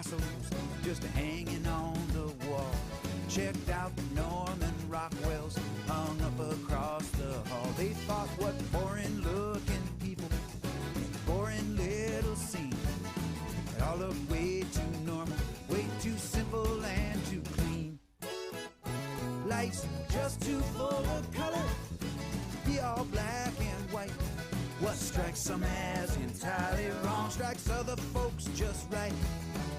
Picasso's just hanging on the wall. Checked out the Norman Rockwells hung up across the hall. They thought, what boring looking people, boring little scene. It all looked way too normal, way too simple and too clean. Life's just too full of color, be all black and white. What strikes some as entirely wrong strikes other folks just right.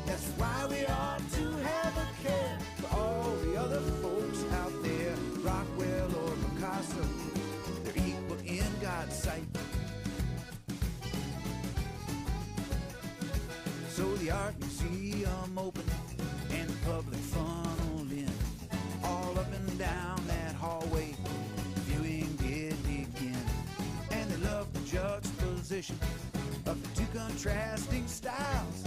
That's why we ought to have a care for all the other folks out there. Rockwell or Picasso, they're equal in God's sight. So the art museum opened and the public funneled in. All up and down that hallway, viewing did begin. And they loved the juxtaposition of the two contrasting styles.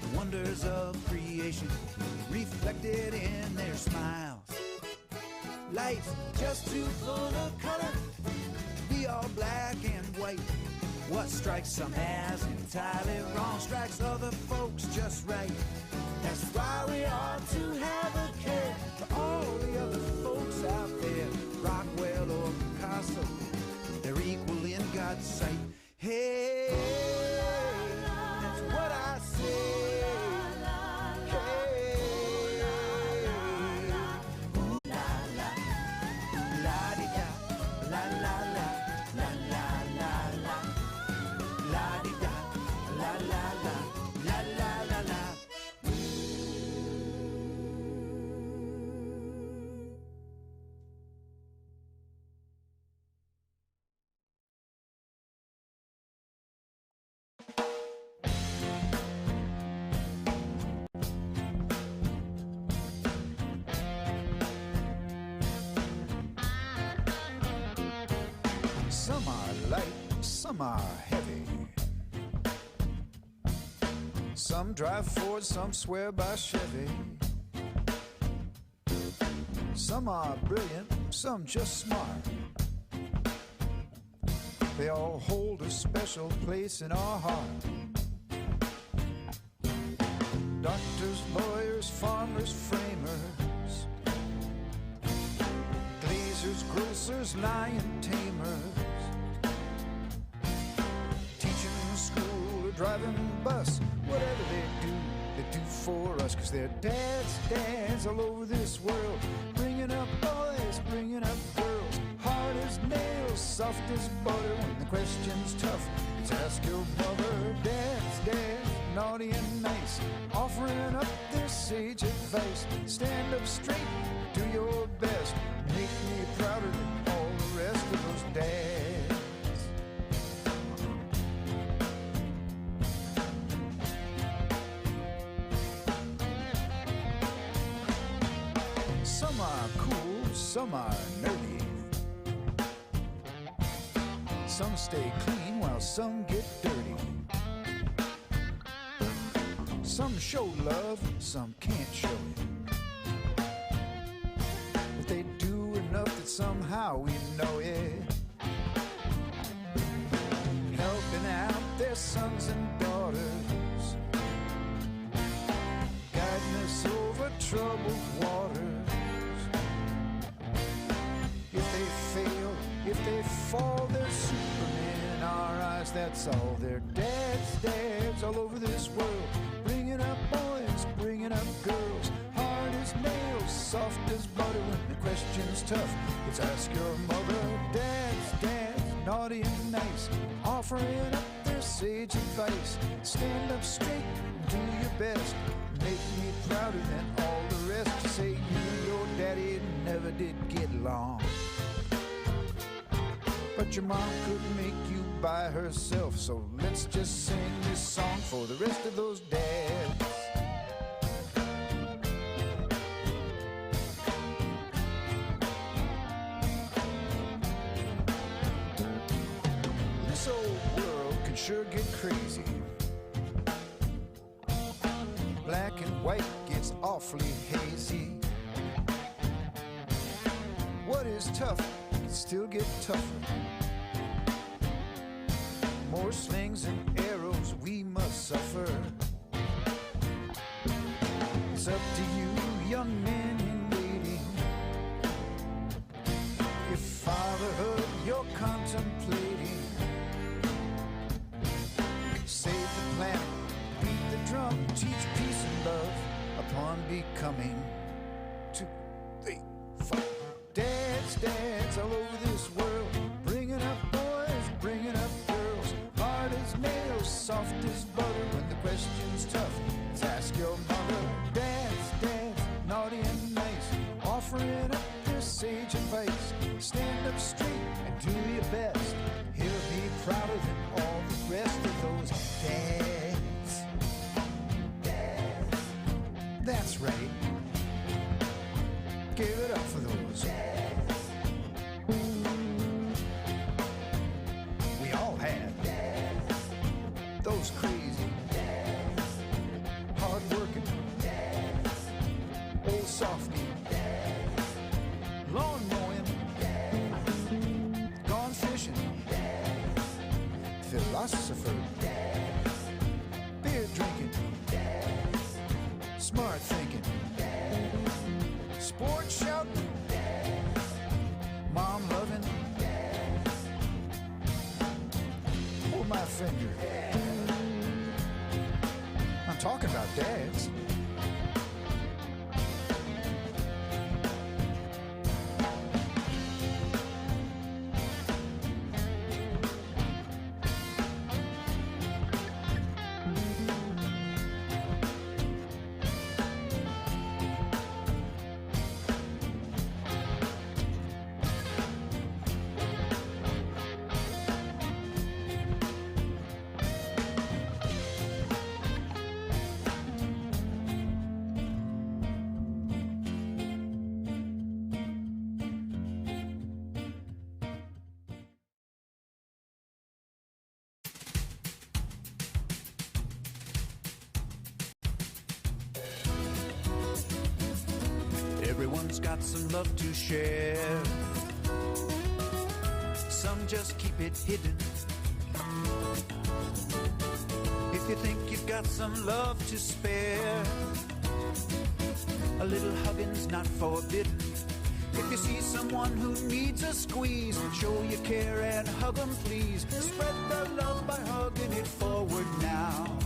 The wonders of creation reflected in their smiles. Life's just too full of color to be all black and white. What strikes some as entirely wrong strikes other folks just right. That's why we ought to have a care for all the other folks out there. Rockwell or Picasso, they're equal in God's sight. Hey, that's what I say. Some are light, some are heavy. Some drive Ford, some swear by Chevy. Some are brilliant, some just smart. They all hold a special place in our heart. Doctors, lawyers, farmers, framers, glazers, grocers, lion tamers, teaching school or driving bus. Whatever they do for us, 'cause they're dads all over this world, bringing up boys, bringing up girls, hard as nails, soft as butter. When the question's tough, it's ask your mother. Dads, naughty and nice, offering up their sage advice. Stand up straight, do your best, make me prouder than all the rest of those dads. Some are cool, some are nerdy. Some stay clean while some get dirty. Some show love, some can't show it. But they do enough that somehow we know it. Helping out their sons and daughters, guiding us over troubled waters. If they fail, if they fall, they're Superman in our eyes, that's all. They're dads all over this world, bringing up boys, bringing up girls, hard as nails, soft as butter. When the question's tough, it's ask your mother. Dads, naughty and nice, offering up their sage advice. Stand up straight, do your best, make me prouder than all the rest. Say you and your daddy never did get along, but your mom could make you by herself. So let's just sing this song for the rest of those dads. This old world can sure get crazy. Black and white gets awfully hazy. What is tough can still get tougher. More slings and arrows we must suffer. It's up to you, young men in waiting. If fatherhood you're contemplating, save the planet, beat the drum, teach peace and love upon becoming. 2, 3, 4. Dads, dads all over this world, bringing up boys, bringing up girls, hard as nails, soft as butter. When the question's tough, let's ask your mother. Dads, dads, naughty and nice, offering up their sage advice. Stand up straight and do your best. He'll be prouder than all the rest of those dads. Dads. That's right. Give it up for those dads. We all had dads. Those crazy dads. Hard-working dads. Old softy dads. Lawn mowing dads. Gone fishing dads. Philosopher dads. Beer drinking dads. Smart thinking dads. Sports shouting dads. Mom loving dads. Hold my finger. Dads. I'm talking about dads. Everyone's got some love to share. Some just keep it hidden. If you think you've got some love to spare, a little hugging's not forbidden. If you see someone who needs a squeeze, show you care and hug them please. Spread the love by hugging it forward now.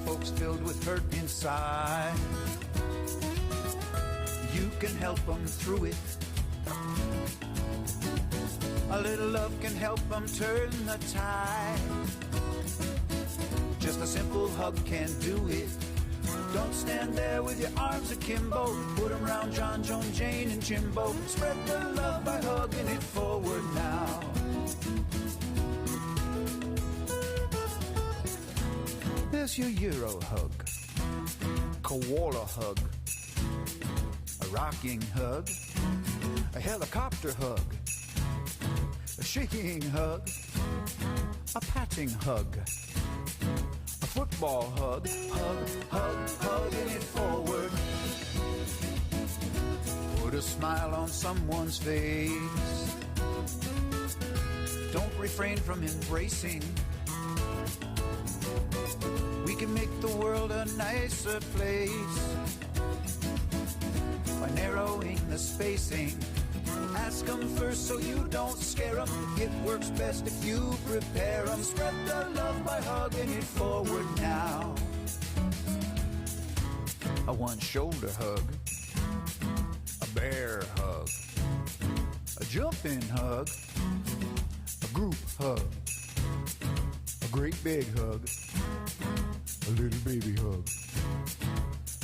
Folks filled with hurt inside, you can help them through it. A little love can help them turn the tide. Just a simple hug can do it. Don't stand there with your arms akimbo. Put them around John, Joan, Jane, and Jimbo. Spread the love by hugging it forward now. There's your Euro hug, koala hug, a rocking hug, a helicopter hug, a shaking hug, a patting hug, a football hug, hug, hug, hugging it forward. Put a smile on someone's face. Don't refrain from embracing. We can make the world a nicer place by narrowing the spacing. Ask them first so you don't scare them. It works best if you prepare them. Spread the love by hugging it forward now. A one-shoulder hug, a bear hug, a jumping hug, a group hug, a great big hug, a little baby hug,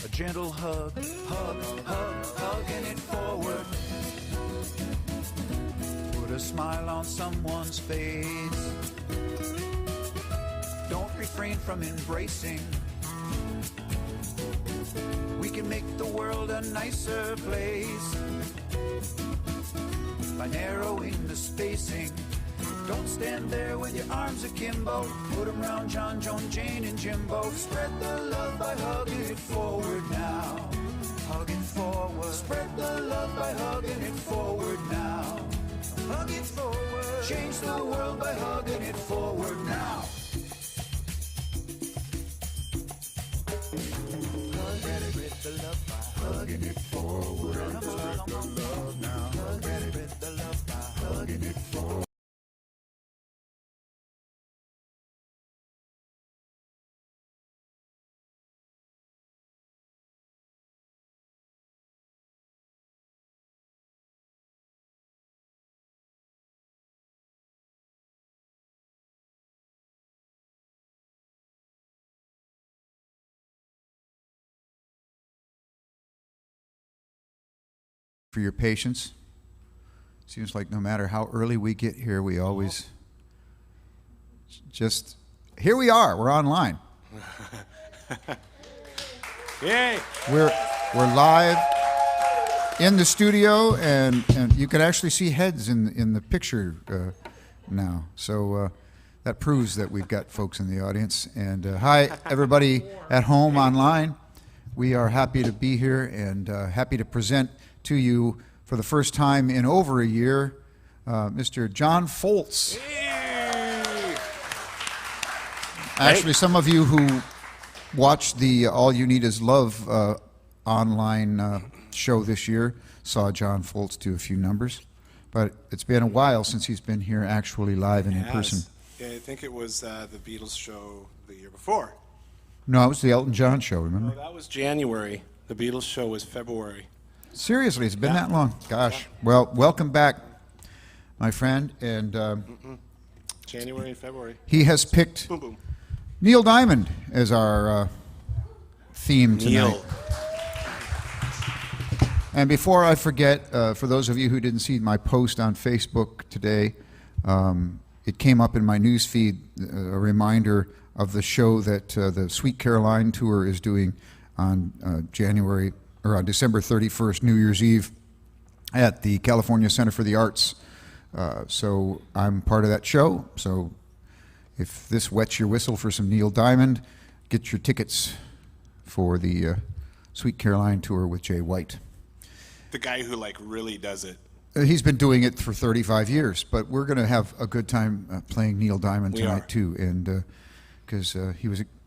a gentle hug, hug, hug, hugging it forward. Put a smile on someone's face. Don't refrain from embracing. We can make the world a nicer place by narrowing the spacing. Don't stand there with your arms akimbo. Put them around John, Joan, Jane, and Jimbo. Spread the love by hugging it forward now. Hug it forward. Spread the love by hugging it forward now. Hug it forward. Change the world by hugging it forward now. Spread the love by hugging it forward. Spread the love now. Spread the love by hugging it forward. For your patience. Seems like no matter how early we get here, we always just, here we are, we're online. Yay! We're live in the studio, and you can actually see heads in the picture now. So that proves that we've got folks in the audience. And hi, everybody at home online. We are happy to be here and happy to present to you for the first time in over a year, Mr. John Foltz. Yay. Actually, some of you who watched the All You Need Is Love online show this year saw John Foltz do a few numbers, but it's been a while since he's been here actually live and in person. Yeah, I think it was the Beatles show the year before. No, it was the Elton John show, remember? No, that was January. The Beatles show was February. Seriously, it's been that long? Gosh. Well, welcome back, my friend. And January and February. he has picked Boom, boom. Neil Diamond as our theme tonight. Neil. And before I forget, for those of you who didn't see my post on Facebook today, it came up in my news feed, a reminder of the show that the Sweet Caroline tour is doing on on December 31st, New Year's Eve, at the California Center for the Arts. So I'm part of that show. So if this wets your whistle for some Neil Diamond, get your tickets for the Sweet Caroline tour with Jay White. The guy who really does it. He's been doing it for 35 years, but we're going to have a good time playing Neil Diamond tonight too, and because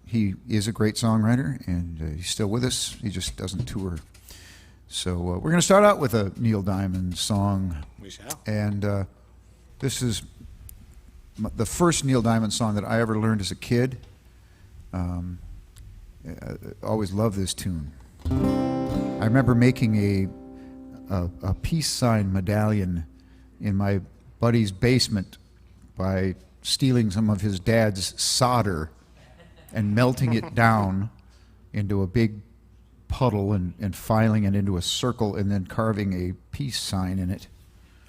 he is a great songwriter, and he's still with us. He just doesn't tour. So we're going to start out with a Neil Diamond song. We shall. And this is the first Neil Diamond song that I ever learned as a kid. I always loved this tune. I remember making a peace sign medallion in my buddy's basement by stealing some of his dad's solder and melting it down into a big puddle and filing it into a circle and then carving a peace sign in it.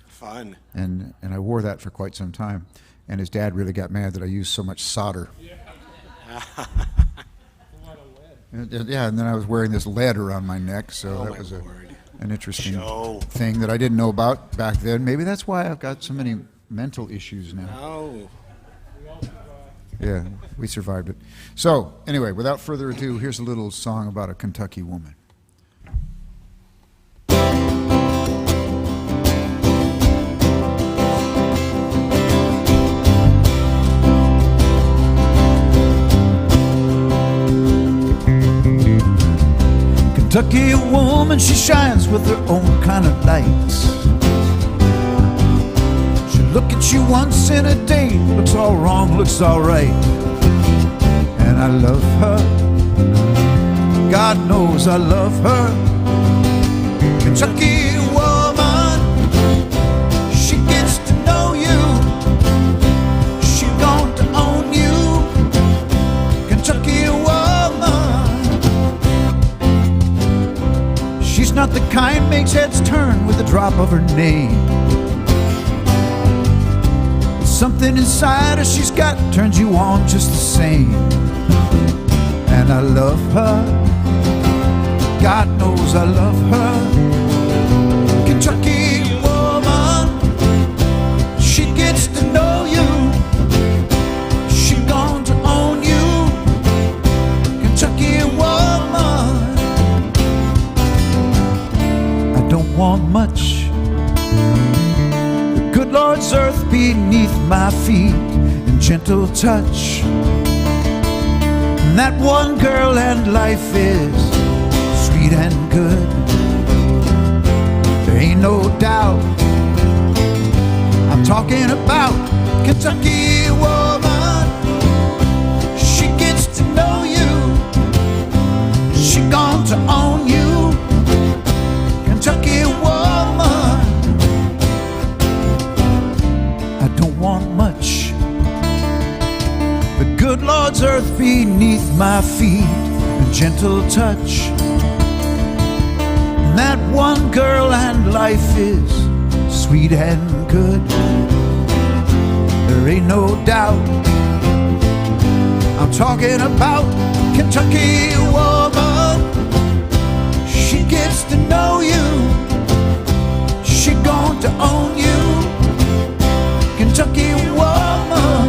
Fun. And I wore that for quite some time. And his dad really got mad that I used so much solder. And then I was wearing this lead around my neck, so that was an interesting thing that I didn't know about back then. Maybe that's why I've got so many mental issues now. Oh. Yeah, we survived it. So, anyway, without further ado, here's a little song about a Kentucky woman. Kentucky woman, she shines with her own kind of lights. Look at you once in a day, looks all wrong, looks all right. And I love her, God knows I love her. Kentucky woman, she gets to know you, she going to own you. Kentucky woman, she's not the kind makes heads turn with the drop of her name. Something inside her she's got turns you on just the same. And I love her, God knows I love her. Kentucky woman, she gets to know you, she going to own you. Kentucky woman, I don't want much, the good Lord feet and gentle touch. And that one girl and life is sweet and good. There ain't no doubt I'm talking about Kentucky woman. She gets to know you, she gone to own you. Kentucky woman. I don't want much, the good Lord's earth beneath my feet, a gentle touch. And that one girl and life is sweet and good. There ain't no doubt I'm talking about Kentucky woman. She gets to know you, she going to own you. Kentucky woman,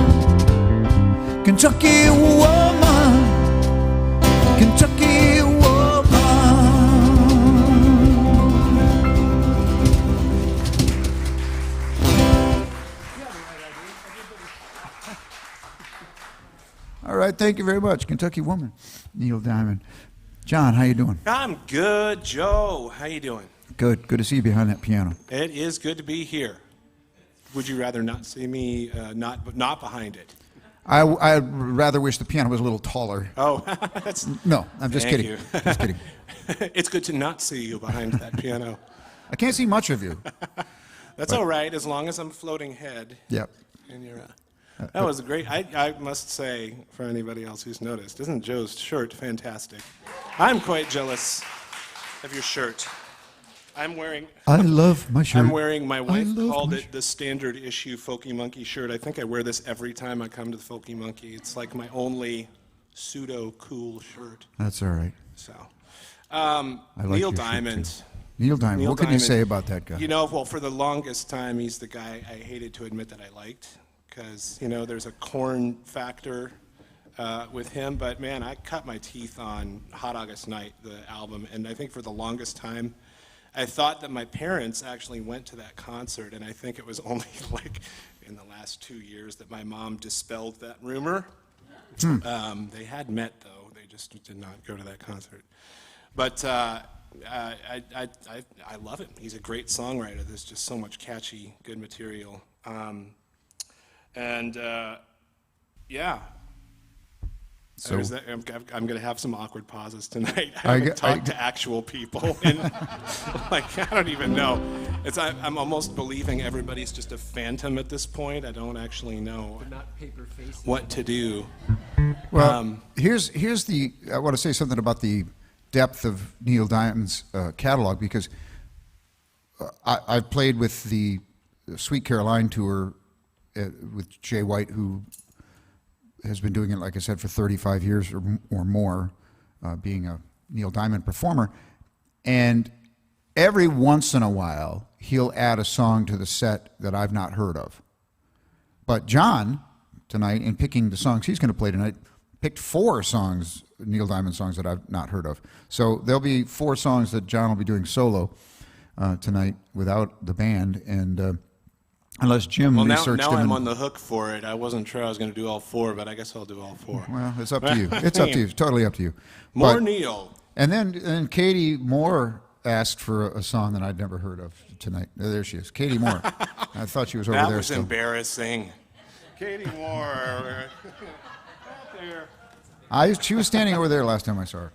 Kentucky woman, Kentucky woman. All right, thank you very much, Kentucky woman, Neil Diamond. John, how you doing? I'm good, Joe. How you doing? Good to see you behind that piano. It is good to be here. Would you rather not see me not behind it? I rather wish the piano was a little taller. Oh, that's No, I'm just Thank kidding. you. Just kidding. It's good to not see you behind that piano. I can't see much of you. That's all right, as long as I'm floating head. Yep. And you're, that was great. I must say, for anybody else who's noticed, isn't Joe's shirt fantastic? I'm quite jealous of your shirt. I'm wearing. I love my shirt. I'm wearing. My wife love called my it the standard issue Folkey Monkey shirt. I think I wear this every time I come to the Folkey Monkey. It's like my only pseudo cool shirt. That's all right. So, I like Neil your shirt, Diamond. too. Neil Diamond. Neil What can you Diamond. say about that guy? You know, well, for the longest time, he's the guy I hated to admit that I liked, because, you know, there's a corn factor with him. But, man, I cut my teeth on Hot August Night, the album, and I think for the longest time, I thought that my parents actually went to that concert, and I think it was only like in the last 2 years that my mom dispelled that rumor. They had met, though. They just did not go to that concert. But I love him. He's a great songwriter. There's just so much catchy, good material. Yeah. So- I'm going to have some awkward pauses tonight. I haven't talked to actual people, and like I don't even know. I'm almost believing everybody's just a phantom at this point. I don't actually know what to do. Well, here's the. I want to say something about the depth of Neil Diamond's catalog, because I've played with the Sweet Caroline tour with Jay White, who has been doing it, like I said, for 35 years or more, being a Neil Diamond performer. And every once in a while, he'll add a song to the set that I've not heard of. But John, tonight, in picking the songs he's going to play tonight, picked 4 songs, Neil Diamond songs that I've not heard of. So there'll be 4 songs that John will be doing solo tonight without the band. And unless Jim researched now him. I'm on the hook for it. I wasn't sure I was going to do all 4, but I guess I'll do all 4. Well, it's up to you. It's up to you. It's totally up to you. More But- Neil. And then Katie Moore asked for a song that I'd never heard of tonight. There she is, Katie Moore. I thought she was over That there was still. embarrassing. Katie Moore. there. She was standing over there last time I saw her.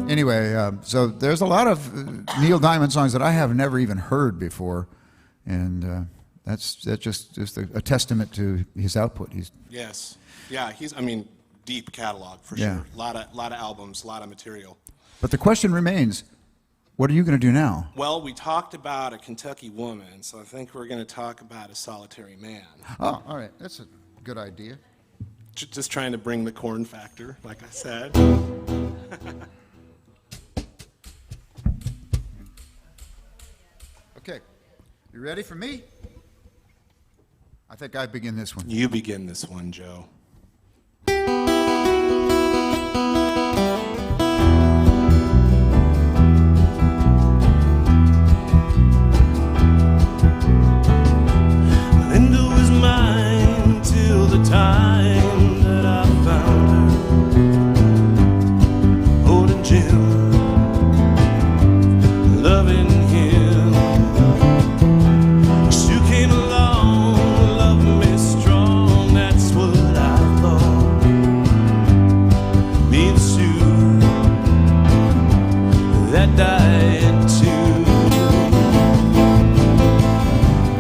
Anyway, so there's a lot of Neil Diamond songs that I have never even heard before, and that's just a testament to his output. Yes. Yeah, deep catalog for Yeah. sure. Lot of albums, a lot of material. But the question remains, what are you going to do now? Well, we talked about a Kentucky woman, so I think we're going to talk about a solitary man. Oh, all right, that's a good idea. Just trying to bring the corn factor, like I said. Okay, you ready for me? I think I begin this one. You begin this one, Joe. Linda was mine time that I found her holding Jim, loving him. She came along, loved me strong, that's what I thought. Me and Sue, that died too.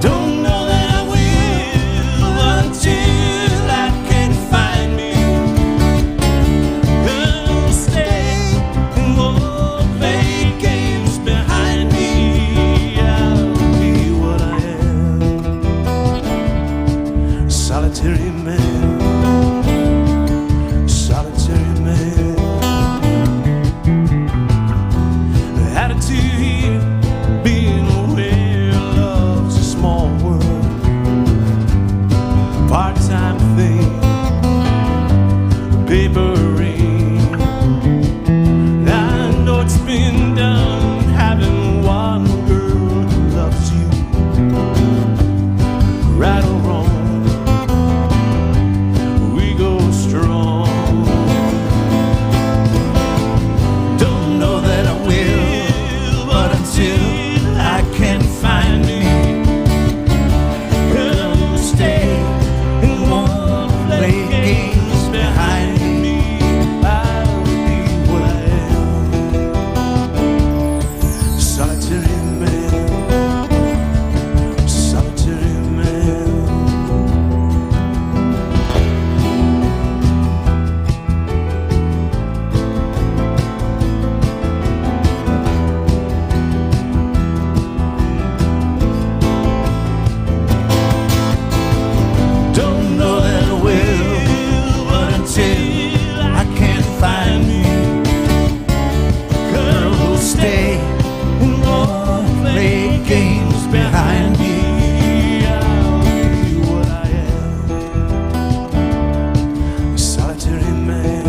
Don't know that I will until I can find me. Gonna stay and won't play games behind me. I'll be what I am, solitary man, solitary man. Attitude, being aware love's a small world, part-time thing, paper ring. I know it's been done having one girl who loves you, right or wrong, we go strong. Don't know that I will, but until I can find me, gonna stay and won't play games behind me. I'll be what I am, solitary man, solitary man. Don't know that I will, but until I can find me, girl who'll stay and won't play games behind me. I'll be what I am, solitary man,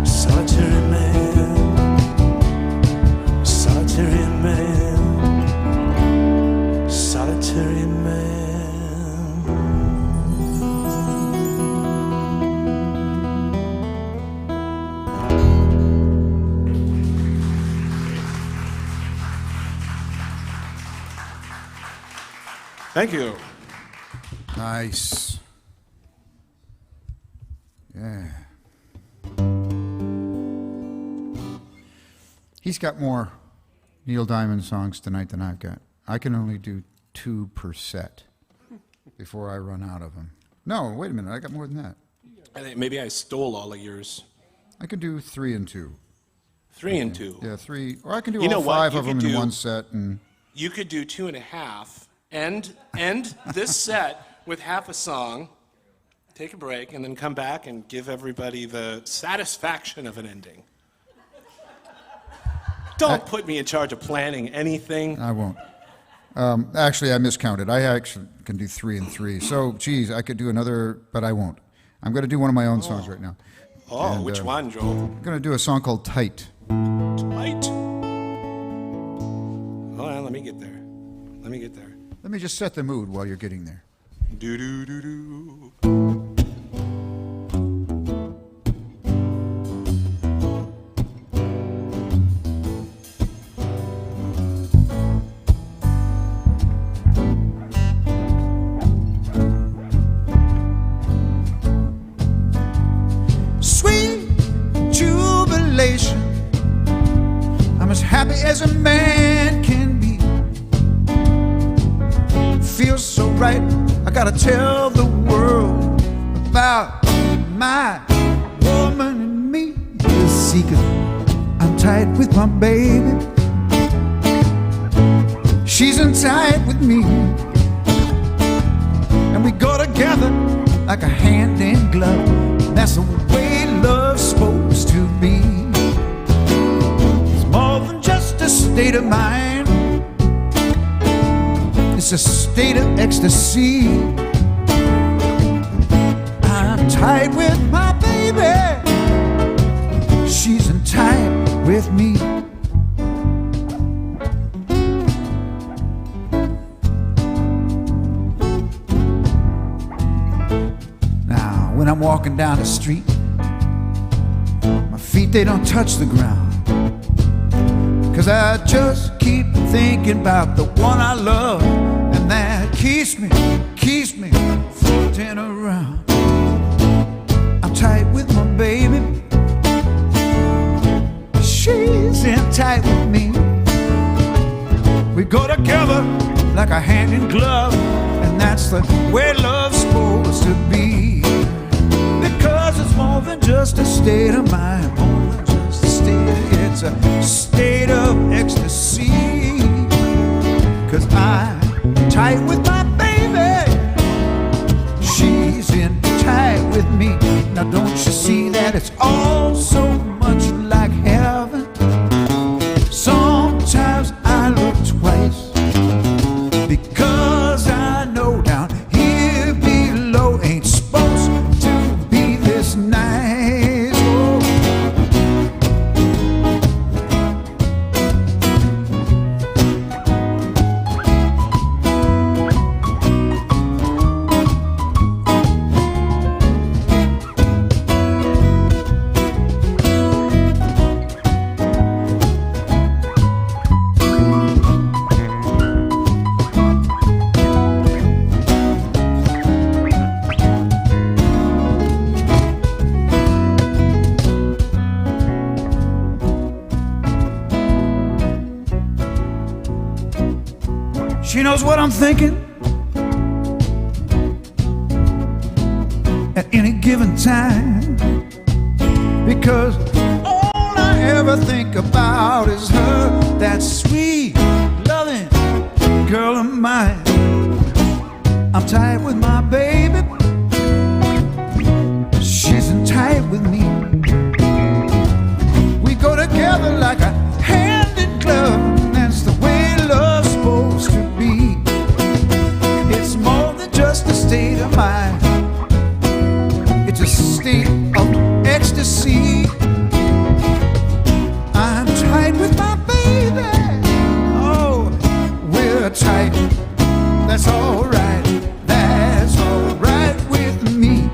solitary man, solitary man, solitary man. Thank you. Nice. Yeah. He's got more Neil Diamond songs tonight than I've got. I can only do 2 per set before I run out of them. No, wait a minute. I got more than that. I think maybe I stole all of yours. I can do 3 and 2. 3 and 2. Yeah, 3. Or I can do You know all what? 5 You of them could in do- one set. And You could do 2.5, end this set with half a song, take a break, and then come back and give everybody the satisfaction of an ending. Don't put me in charge of planning anything. I won't. Actually, I miscounted. I actually can do 3 and 3. So, geez, I could do another, but I won't. I'm going to do one of my own songs right now. Oh, And, which one, Joel? I'm going to do a song called Tight. Tight. Hold on, let me get there. Let me get there. Let me just set the mood while you're getting there. Do do do do. Sweet jubilation, I'm as happy as a man can be. Feels so right, I gotta tell the world about my woman and me. The secret, I'm tight with my baby, she's in tight with me, and we go together like a hand in glove. That's the way love's supposed to be. It's more than just a state of mind, it's a state of ecstasy. I'm tight with my baby, she's in tight with me. I'm walking down the street, my feet, they don't touch the ground. 'Cause I just keep thinking about the one I love, and that keeps me floating around. I'm tight with my baby, she's in tight with me. We go together like a hand in glove, and that's the way love's supposed to be. Because it's more than just a state of mind, more than just a state, it's a state of ecstasy. 'Cause I'm tight with my baby, she's in tight with me. Now don't you see that it's all so much like heaven? Sometimes I look twice, because I know down here below ain't supposed to be this nice. Oh. She knows what I'm thinking at any given time, because all I ever think about is her, that sweet, loving girl of mine. I'm tight with my baby, she's in tight with me. We go together like a hand in glove, and that's the way love's supposed to be. It's more than just a state of mind, it's a state of ecstasy. I'm tight with my baby, oh, we're tight. That's all right, that's all right with me.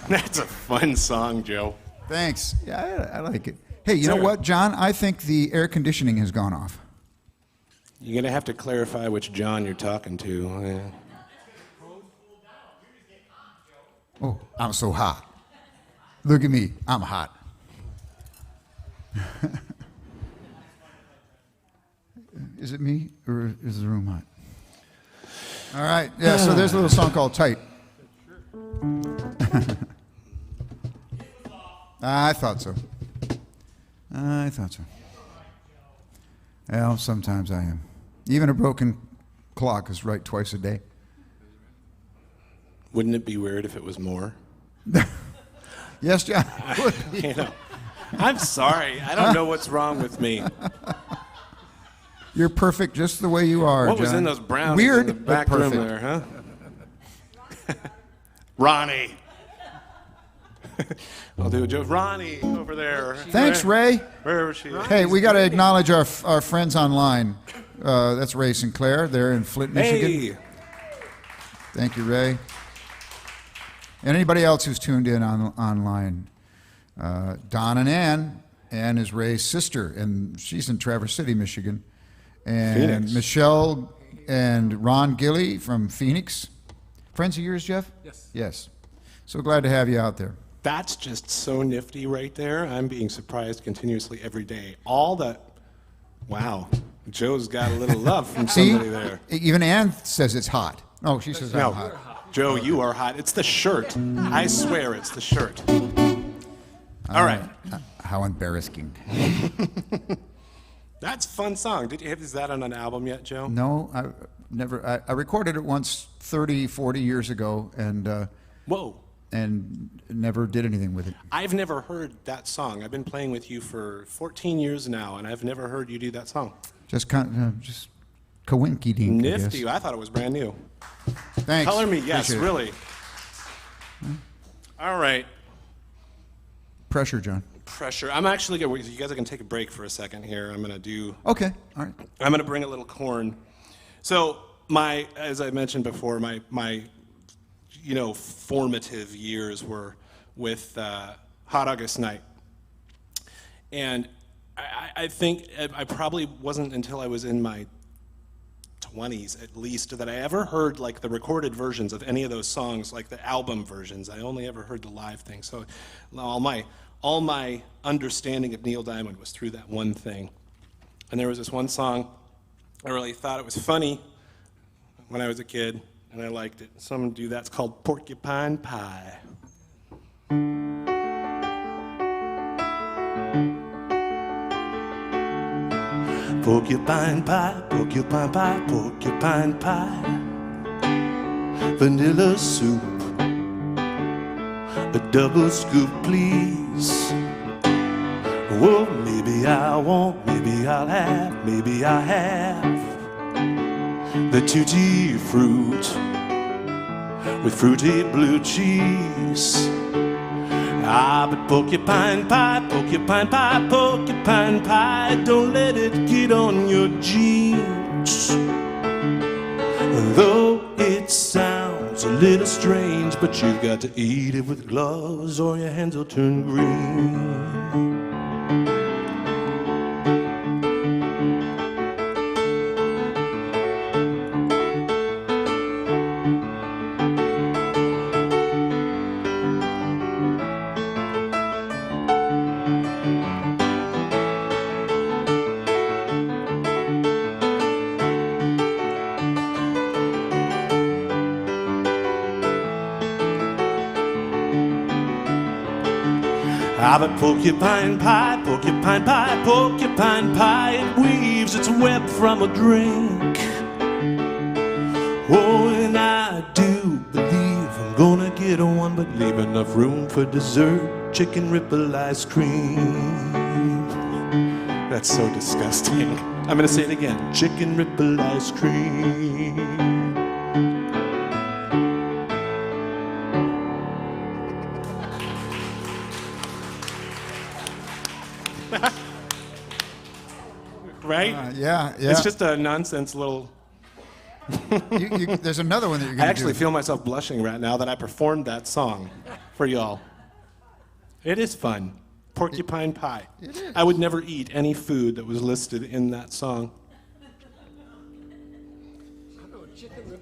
That's a fun song, Joe. Thanks. Yeah, I like it. Hey, you know what, John? I think the air conditioning has gone off. You're going to have to clarify which John you're talking to. Yeah. Oh, I'm so hot. Look at me. I'm hot. Is it me, or is the room hot? All right. Yeah, so there's a little song called Tight. I thought so. Well, sometimes I am. Even a broken clock is right twice a day. Wouldn't it be weird if it was more? Yes, John. You know, I'm sorry. I don't know what's wrong with me. You're perfect just the way you are, What John. was in those brownies Weird, in the back but room perfect. there, huh? Ronnie. I'll do a joke. Ronnie over there. Thanks, Ray. Where was she? Hey, we got to acknowledge our friends online. That's Ray Sinclair. They're in Flint, Michigan. Hey. Thank you, Ray. And anybody else who's tuned in online. Don and Ann. Ann is Ray's sister, and she's in Traverse City, Michigan. And Phoenix. Michelle and Ron Gilly from Phoenix. Friends of yours, Jeff? Yes. Yes. So glad to have you out there. That's just so nifty right there. I'm being surprised continuously every day. All that, wow, Joe's got a little love from See, somebody there. even Ann says it's hot. Oh, she says No, I'm hot. Joe, you are hot. It's the shirt. I swear it's the shirt. All right. How embarrassing. That's a fun song. Is that on an album yet, Joe? No, I never. I recorded it once 30, 40 years ago, Whoa. and never did anything with it. I've never heard that song. I've been playing with you for 14 years now, and I've never heard you do that song. Just kind of, just kawinky dink. Nifty. I thought it was brand new. Thanks. Color me, yes, Appreciate it. really. All right. Pressure, John. Pressure. I'm actually going to, you guys are going to take a break for a second here. I'm going to do, Okay, all right. I'm going to bring a little corn. So as I mentioned before, my formative years were with Hot August Night. And I think I probably wasn't until I was in my 20s at least that I ever heard like the recorded versions of any of those songs, like the album versions. I only ever heard the live thing. So all my understanding of Neil Diamond was through that one thing. And there was this one song, I really thought it was funny when I was a kid, and I liked it. So I'm going to do that. It's called Porcupine Pie. Porcupine pie, porcupine pie, porcupine pie. Vanilla soup, a double scoop, please. Well, maybe I won't, maybe I'll have, maybe I'll have the tutti fruit with fruity blue cheese. Ah, but porcupine pie, porcupine pie, porcupine pie, don't let it get on your jeans. Though it sounds a little strange, but you've got to eat it with gloves or your hands will turn green. Ah, but porcupine pie, porcupine pie, porcupine pie, it weaves its web from a drink. Oh, and I do believe I'm gonna get one, but leave enough room for dessert, chicken ripple ice cream. That's so disgusting. I'm gonna say it again, chicken ripple ice cream. Right? Yeah. It's just a nonsense little... There's another one that you're going to do. I actually feel myself blushing right now that I performed that song for y'all. It is fun. Porcupine pie. It is. I would never eat any food that was listed in that song.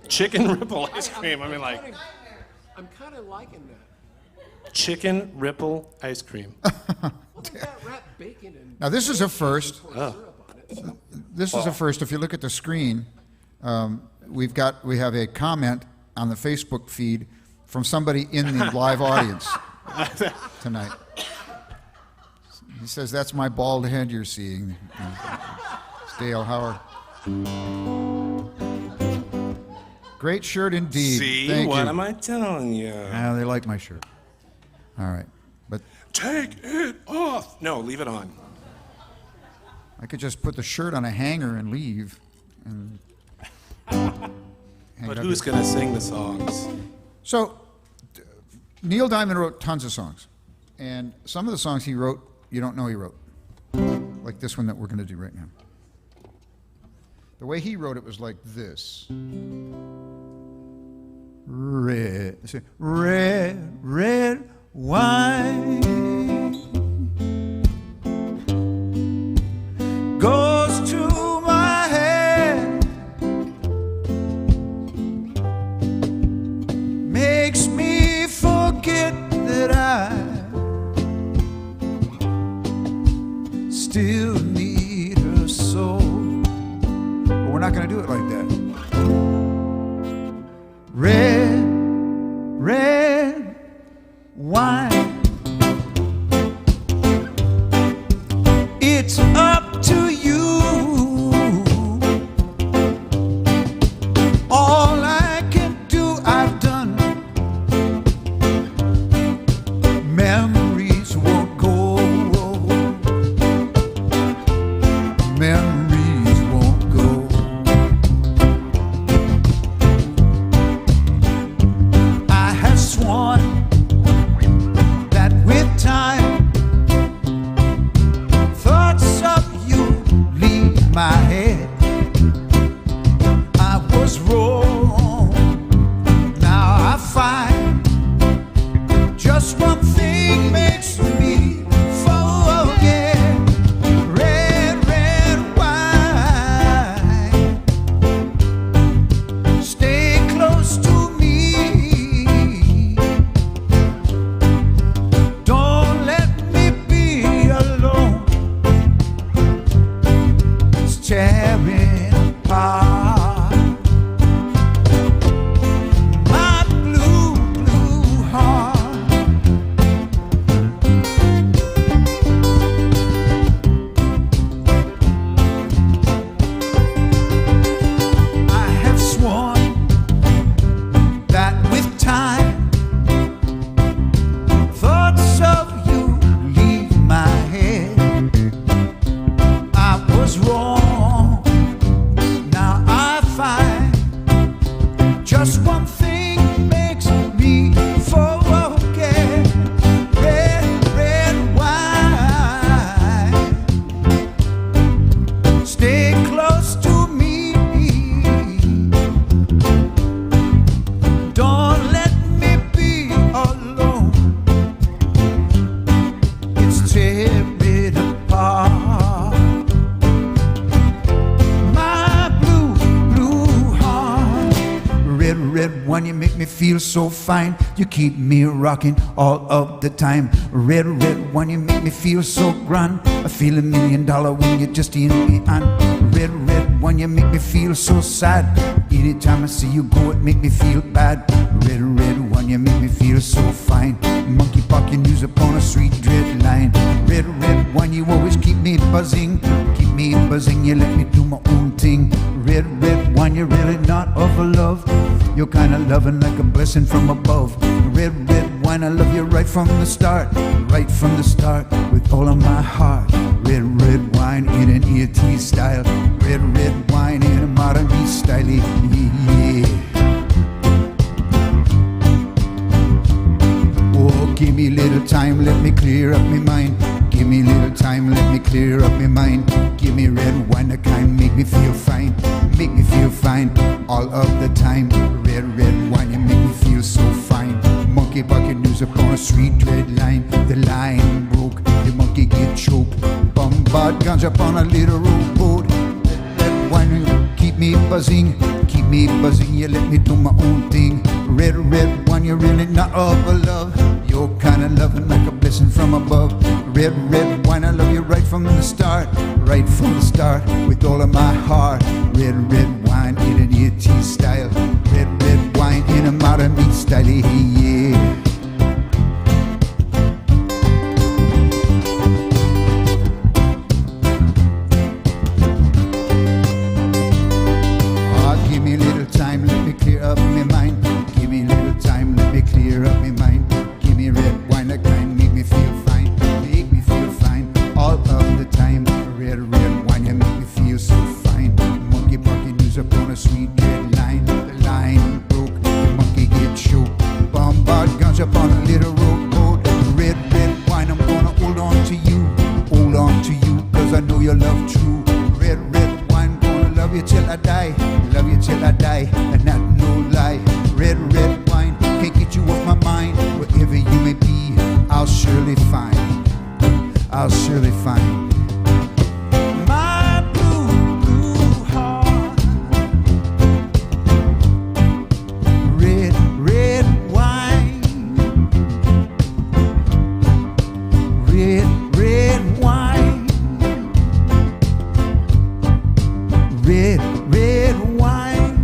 Chicken ripple ice cream. I mean, like... I'm kind of liking that. Chicken ripple ice cream. What was that wrap bacon and... Now, this is a first. syrup on it? This is a first. If you look at the screen, we have a comment on the Facebook feed from somebody in the live audience tonight. He says, "That's my bald head you're seeing." It's Dale Howard. Great shirt indeed. See, Thank what you. am I telling you? They like my shirt. All right, but Take it off. No, leave it on. I could just put the shirt on a hanger and leave. And But who's going to sing the songs? So, Neil Diamond wrote tons of songs. And some of the songs he wrote, you don't know he wrote. Like this one that we're going to do right now. The way he wrote it was like this. Red, red, red wine goes to my head, makes me forget that I still need her soul. But we're not going to do it like that. Red, red wine. It's up to you. All I can do, I've done. Memories won't go. Memories won't go. tear it apart. My blue, blue heart. Red, red wine, you make me feel so fine. You keep me rocking all of the time. Red, red wine, you make me feel so grand. I feel $1 million when you're just in me on. Red, red wine, you make me feel so sad. Anytime I see you go, it make me feel bad. Red, red wine, you make me feel so fine. Monkey pocket news upon a sweet dread line. Red, red wine, you always keep me buzzing. Keep me buzzing, you let me do my own thing. Red, red wine, you're really not of a love. You're kinda loving like a blessing from above. Red, red wine, I love you right from the start. Right from the start, with all of my heart. Red, red wine in an ET style. Red, red wine in a modern style. Yeah. Oh, give me a little time, let me clear up my mind. Give me a little time, let me clear up my mind. Give me red wine, the kind make me feel fine. Make me feel fine all of the time. Red, red wine, you make me feel so fine. Monkey bucket news upon a sweet dread line. The line broke, the monkey get choked. Bombard guns upon a little rowboat. Red wine, keep me buzzing. Keep me buzzing, you let me do my own thing. Red, red wine, you're really not of a love. You're kinda loving like a blessing from above. Red, red wine, I love you right from the start. Right from the start, with all of my heart. Red, red wine in an ET style. Red, red wine in a modern beat style, yeah. Oh, give me a little time, let me clear up my mind. Give me a little time, let me clear up my mind. Give me red wine, that kind make me feel fine. Make me feel fine all of the time. Red, red wine, you make me feel so fine. Monkey bucket news upon a sweet red line. The line broke, the monkey get choked. Bombard guns upon a little rowboat. Red, red wine, I'm gonna hold on to you. Hold on to you, cause I know your love true. Red, red wine, gonna love you till I die. Love you till I die, and not no lie. Red, red wine, can't get you off my mind. Wherever you may be, I'll surely find. I'll surely find. My blue, blue heart. Red, red wine. Red, red wine. Red, red wine.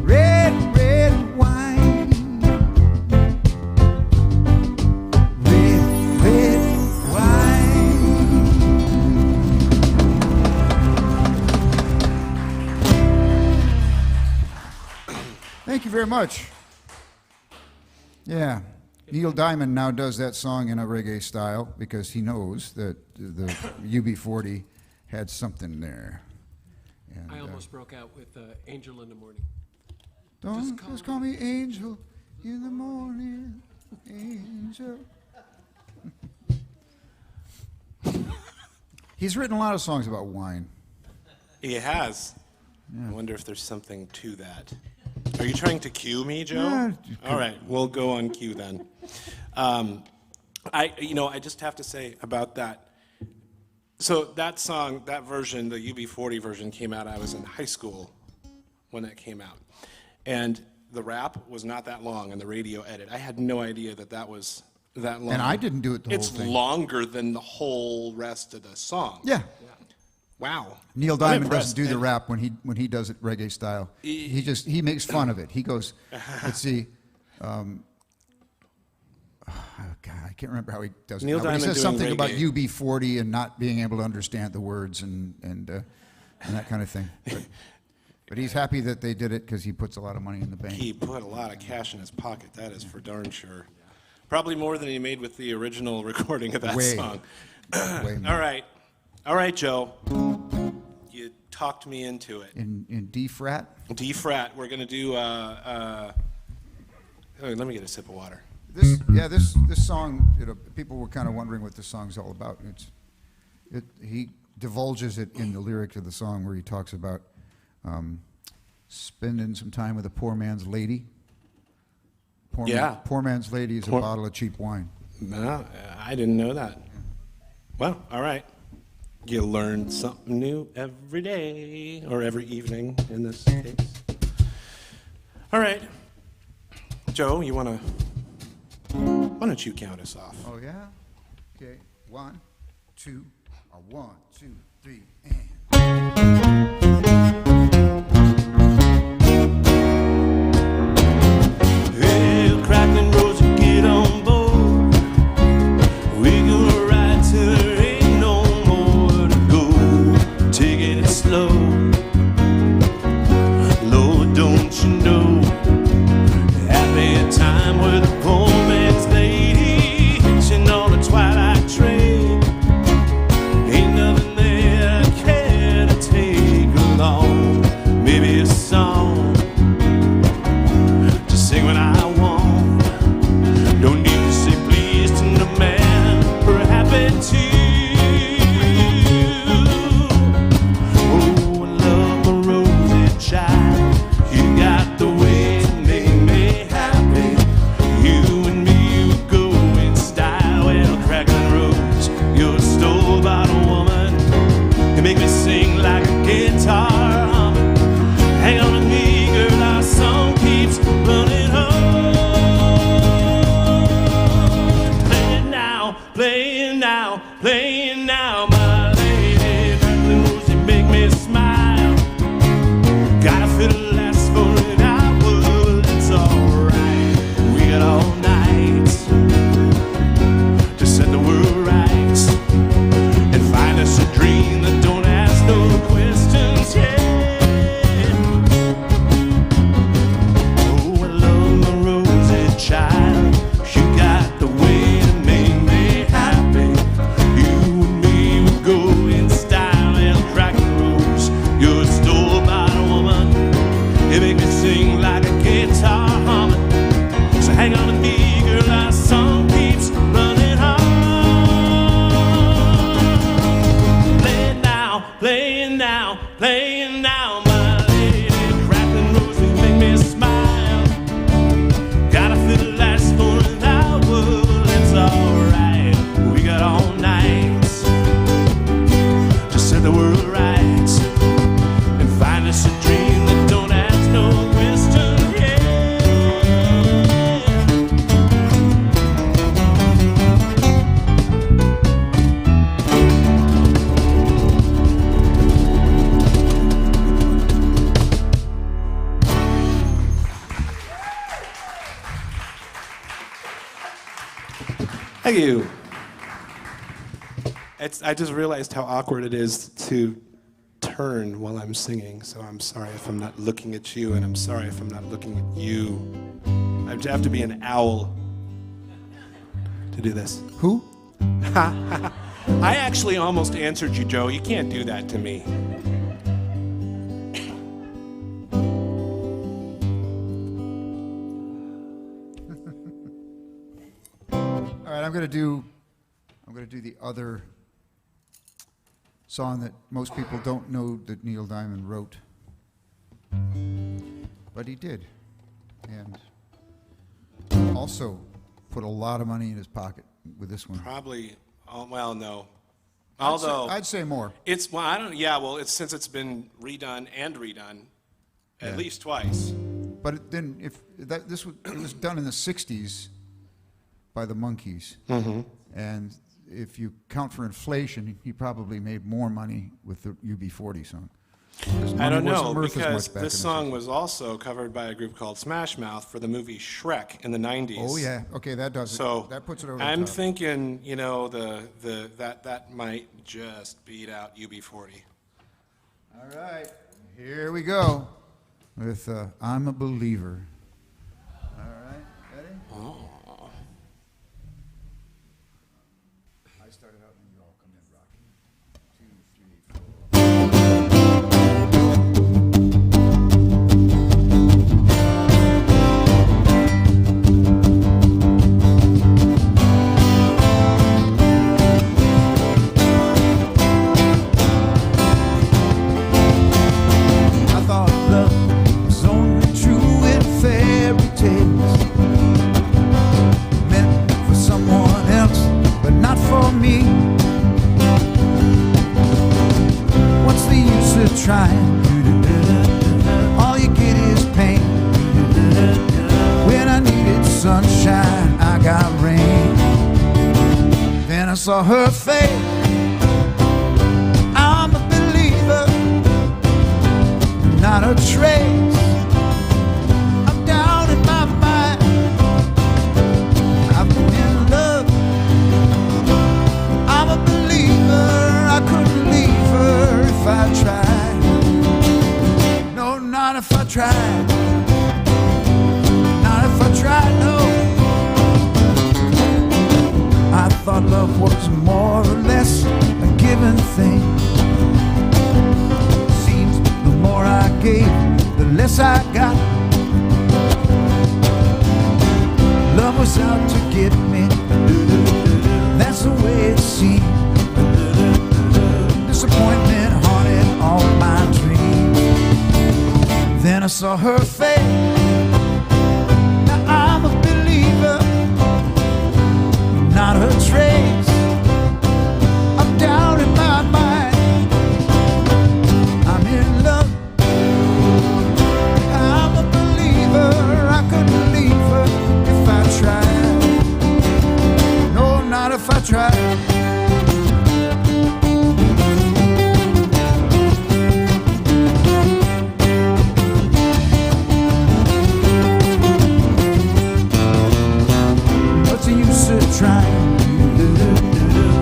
Red, red wine. Red, red wine. Thank you very much. Yeah. Neil Diamond now does that song in a reggae style because he knows that the UB40 had something there. And, I almost broke out with Angel in the Morning. don't just call me Angel in the morning, Angel. He's written a lot of songs about wine. He has. I wonder if there's something to that. Are you trying to cue me, Joe? Yeah. All right, we'll go on cue then. I just have to say about that. So that song, that version, the UB40 version came out, I was in high school when that came out. And the rap was not that long in the radio edit. I had no idea that was that long. And I didn't do it the whole It's thing. longer than the whole rest of the song. Yeah. Wow. Neil I'm Diamond impressed. doesn't do the And- rap when he does it reggae style. He makes fun of it. He goes, let's see. God, I can't remember how he does it. Neil now, but he Diamond says something doing about reggae. UB40 and not being able to understand the words and that kind of thing. But he's happy that they did it because he puts a lot of money in the bank. He put a lot of cash in his pocket, that is for darn sure. Probably more than he made with the original recording of that Way. song. Way more. All right, Joe. You talked me into it. In D frat. D frat. We're gonna do. Let me get a sip of water. This song. People were kind of wondering what this song's all about. He divulges it in the lyric of the song where he talks about spending some time with a poor man's lady. Poor man's lady is a bottle of cheap wine. No, I didn't know that. Well, all right. You learn something new every day, or every evening in this case. All right. Joe, why don't you count us off? Oh, yeah? Okay. 1, 2, 1, 2, 3, and... Hey, Crackling Rose, get on board. We're gonna ride till there ain't no more to go. Taking it slow. Lord, don't you know? Happy time with a poor man's lady, hitching on the twilight train. Ain't nothing there I care to take along. Maybe a song to sing when I want. Don't need to say please to no man for a happy tune. Oh, I love my rosy child. You got the way to make me happy. You and me would go in style. Well, Crackling Rose, you're a store-bought woman. You make me sing like a guitar humming. Hang on to me, girl, our song keeps running on. Playing now, playing now, playing now, my lady. Crackling Rose, you make me smile. Got a fiddle lasts for an hour, well, it's alright. We got all night to set the world right and find us a dream that don't ask no questions, yeah. Oh, I love my rosy child. You got the way to make me happy. You and me would go in style. And Crackling Rose, you're a store-bought woman. You make me sing like a guitar humming. So hang on to me, girl, our song keeps running on. Playing now, playing now, playing now, my lady. Crackling Rose, you make me smile. Got a fiddle lasts for an hour, well, it's alright. We got all night to set the world right and find us a dream that don't ask no questions, yeah. Thank you. I just realized how awkward it is to turn while I'm singing, so I'm sorry if I'm not looking at you, and I'm sorry if I'm not looking at you. I have to be an owl to do this. Who? I actually almost answered you, Joe. You can't do that to me. All right, I'm going to do the other song that most people don't know that Neil Diamond wrote, but he did, and also put a lot of money in his pocket with this one. Probably, well, no. Although I'd say more. it's, well, I don't. Yeah, well, it's since it's been redone and redone at least twice. But then, if that it was done in the '60s by the Monkees, and if you count for inflation, he probably made more money with the UB40 song. I don't know, Worth as because much back this in the song was also covered by a group called Smash Mouth for the movie Shrek in the 90s. Oh yeah, okay, that does So it. That puts it over the I'm top. thinking, you know, that might just beat out UB40. All right, here we go with "I'm a Believer." All right, ready? Oh. I started out and you all come in rocking. 2, 3, 4. I thought love was only true in fairy tales. me. What's the use of trying? All you get is pain. When I needed sunshine, I got rain. Then I saw her face. I'm a believer, not a trace. I'm down in my mind. I've been in love. I'm a believer. I couldn't leave her if I tried. No, not if I tried. Not if I tried, no. I thought love was more or less a given thing. Seems the more I gave, the less I got. Love was out to get me. That's the way it seemed. Disappointment haunted all my dreams. Then I saw her face. Now I'm a believer, not a trace. I'm down in my mind. I'm in love. I'm a believer. I couldn't leave her if I tried. No, not if I tried. What's the use of trying?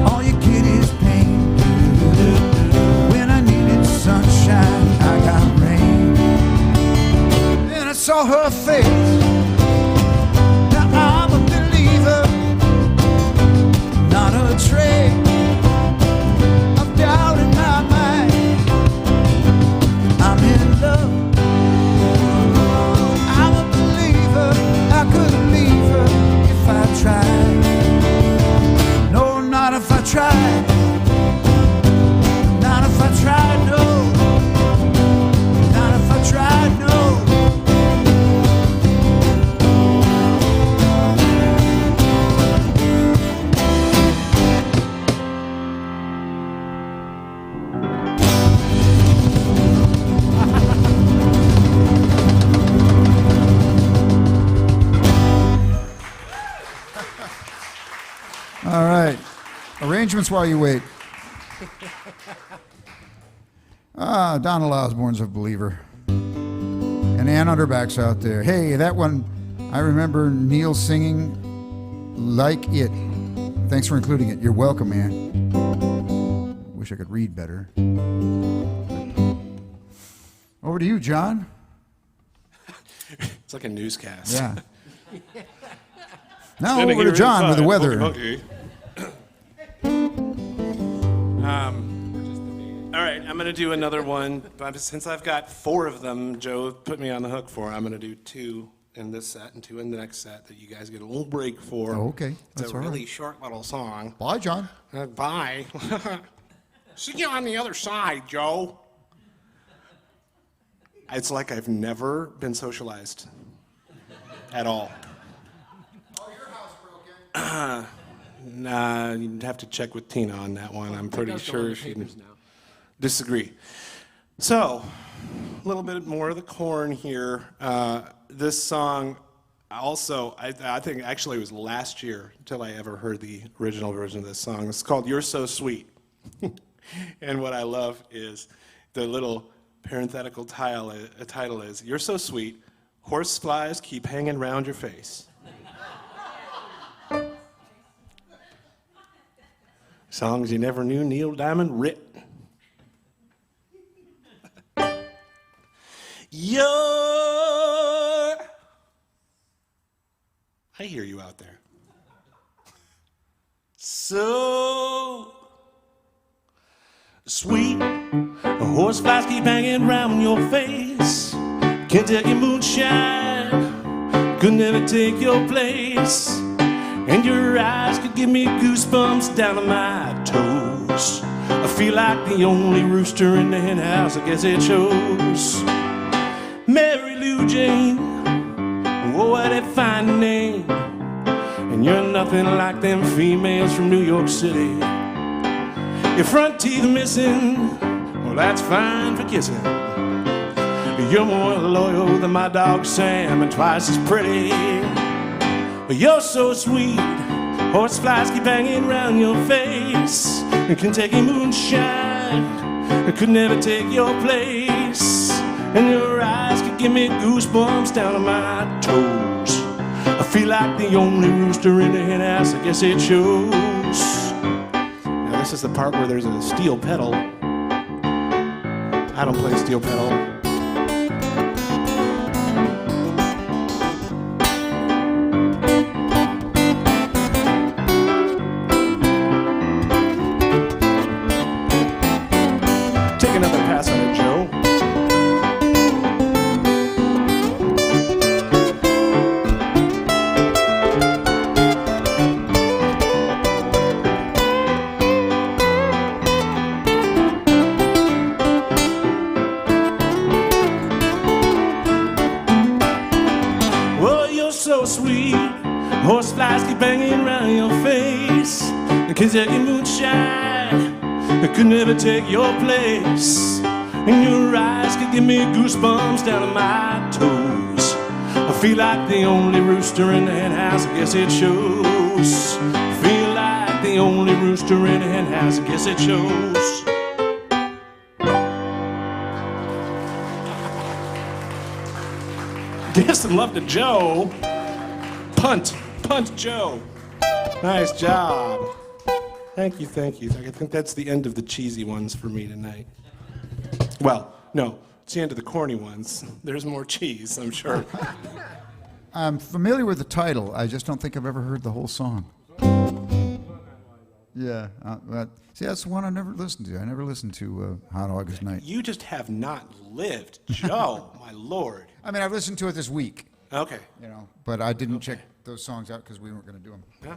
All you get is pain. When I needed sunshine, I got rain. Then I saw her face. Now I'm a believer, not a trace. I'm down in my mind. I'm in love. I'm a believer. I couldn't leave her if I tried. No, not if I tried. Not if I tried, no. Not if I tried, no. All right. Arrangements while you wait. Donald Osborne's a believer. And Ann Underback's out there. Hey, that one, I remember Neil singing Like It. Thanks for including it. You're welcome, Ann. Wish I could read better. Over to you, John. It's like a newscast. Yeah. Now over to John with the weather. All right, I'm going to do another one. But since I've got 4 of them, Joe put me on the hook for, I'm going to do 2 in this set and 2 in the next set that you guys get a little break for. Oh, okay. It's That's a all really right. short little song. Bye, John. Bye. See you on the other side, Joe. It's like I've never been socialized at all. Oh, your house broke in. Nah, you'd have to check with Tina on that one. I'm pretty sure she'd disagree. So, a little bit more of the corn here. This song, also, I think actually it was last year until I ever heard the original version of this song. It's called You're So Sweet. And what I love is the little parenthetical title is, You're so sweet, horse flies keep hanging round your face. Songs you never knew Neil Diamond writ. You're... I hear you out there. So sweet, a horse flies keep hanging round your face. Kentucky moonshine could never take your place. And your eyes could give me goosebumps down to my toes. I feel like the only rooster in the hen house, I guess it shows. Mary Lou Jane, oh, what a fine name. And and you're nothing like them females from New York City. Your front teeth missing, well, that's fine for kissing. You're more loyal than my dog Sam and twice as pretty. But you're so sweet, horseflies keep hanging around your face. And Kentucky moonshine could never take your place. And your eyes could give me goosebumps down to my toes. I feel like the only rooster in the hen house, I guess it shows. Now this is the part where there's a steel pedal. I don't play steel pedal. Horseflies keep hanging around your face. The Kentucky moonshine could never take your place. And your eyes could give me goosebumps down to my toes. I feel like the only rooster in the hen house, I guess it shows. Feel like the only rooster in the hen house, I guess it shows. Give some love to Joe. Punt Joe. Nice job. Thank you. I think that's the end of the cheesy ones for me tonight. Well, no, it's the end of the corny ones. There's more cheese, I'm sure. I'm familiar with the title. I just don't think I've ever heard the whole song. Yeah. See, that's the one I never listened to. I never listened to Hot August Night. You just have not lived, Joe, my lord. I mean, I've listened to it this week. Okay. You know, but I didn't check those songs out because we weren't going to do them. Yeah.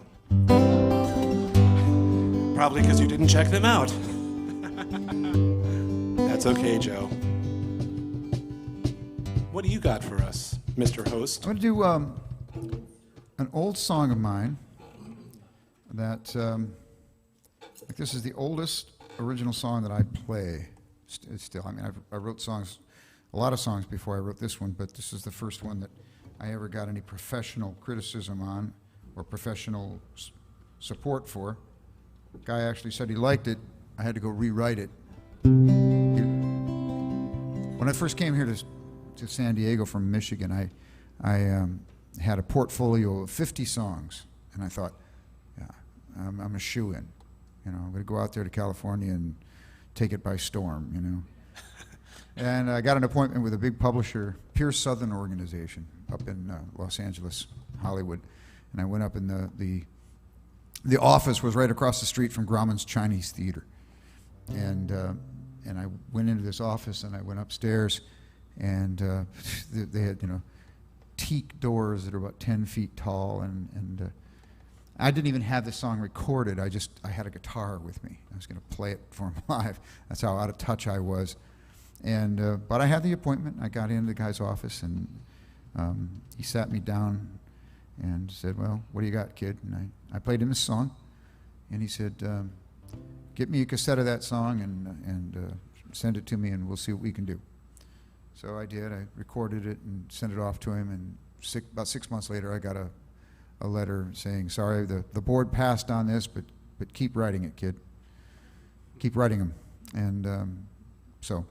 Probably because you didn't check them out. That's okay, Joe. What do you got for us, Mr. Host? I'm going to do an old song of mine that, like, this is the oldest original song that I play still. I mean, I wrote songs, a lot of songs before I wrote this one, but this is the first one that I ever got any professional criticism on or professional support for. The guy actually said he liked it. I had to go rewrite it. When I first came here to San Diego from Michigan, I had a portfolio of 50 songs, and I thought, yeah, I'm a shoo-in. You know, I'm going to go out there to California and take it by storm, you know. And I got an appointment with a big publisher, Pure Southern Organization, up in Los Angeles, Hollywood. And I went up in the office was right across the street from Grauman's Chinese Theater. And I went into this office and I went upstairs, and they had, you know, teak doors that are about 10 feet tall, and I didn't even have the song recorded. I had a guitar with me. I was going to play it for him live. That's how out of touch I was. And but I had the appointment. I got into the guy's office, and he sat me down and said, "Well, what do you got, kid?" And I played him this song, and he said, "Get me a cassette of that song and send it to me, and we'll see what we can do." So I did. I recorded it and sent it off to him, and about 6 months later, I got a letter saying, "Sorry, the board passed on this, but keep writing it, kid. Keep writing them." And so.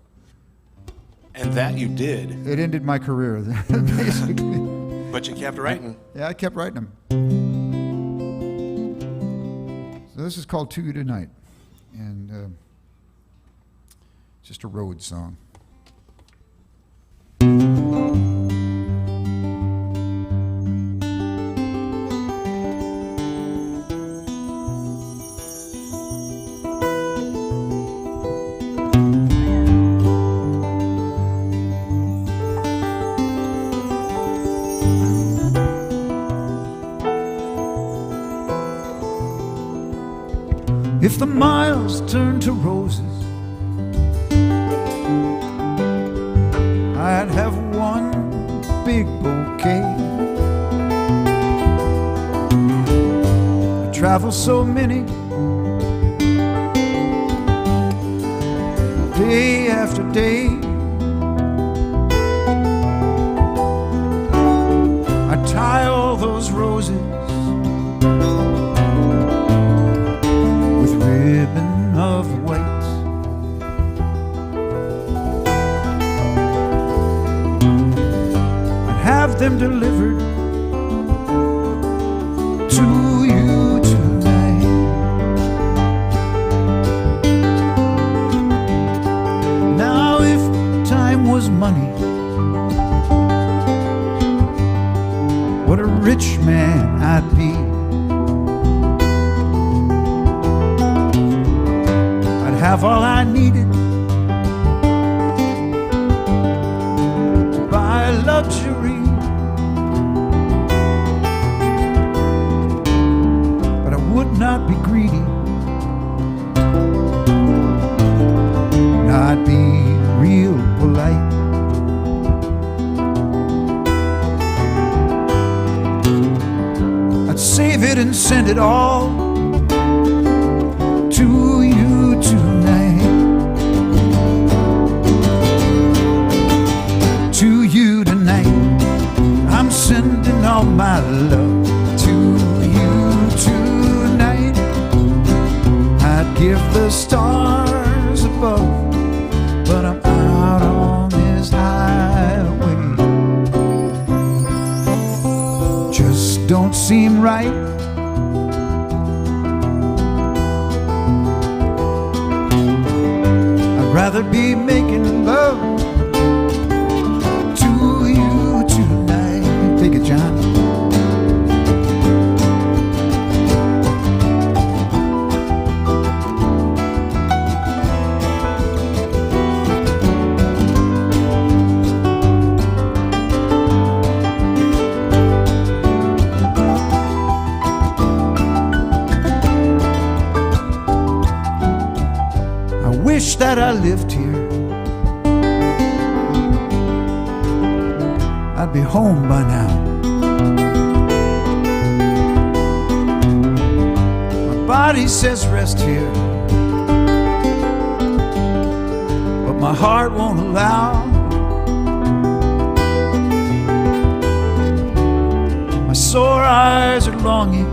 And that you did. It ended my career, basically. But you kept writing. Yeah, I kept writing them. So this is called To You Tonight, and just a road song. If the miles turn to roses, I'd have one big bouquet. travel so many, day after day. I tie all those roses with ribbon of white. And have them delivered to you tonight. Now if time was money, what a rich man I'd be. I'd have all I needed to buy luxury, but I would not be greedy, and I'd be real polite. Save it and send it all to you tonight. To you tonight, I'm sending all my love to you tonight. I'd give the stars above, but I'm out on this highway. Just don't seem right. I'd rather be making love to you tonight. Take it, John. Wish that I lived here, I'd be home by now. My body says rest here, but my heart won't allow. My sore eyes are longing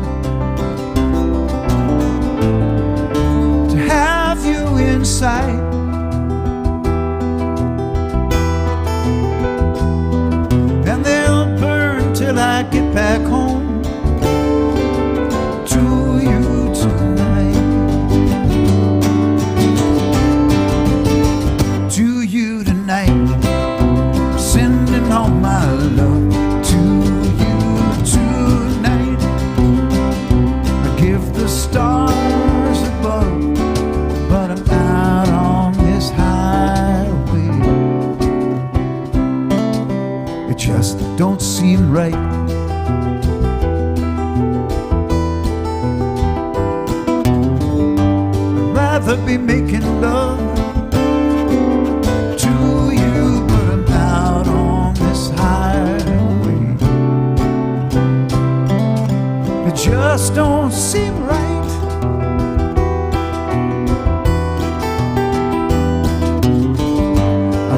to have you inside. And they'll burn till I get back home to you tonight. To you tonight, I'm sending all my love to you tonight. I give the stars above, but I'm out on this highway. It just don't seem right. I'd rather be making love to you, but I'm out on this highway. It just don't seem right.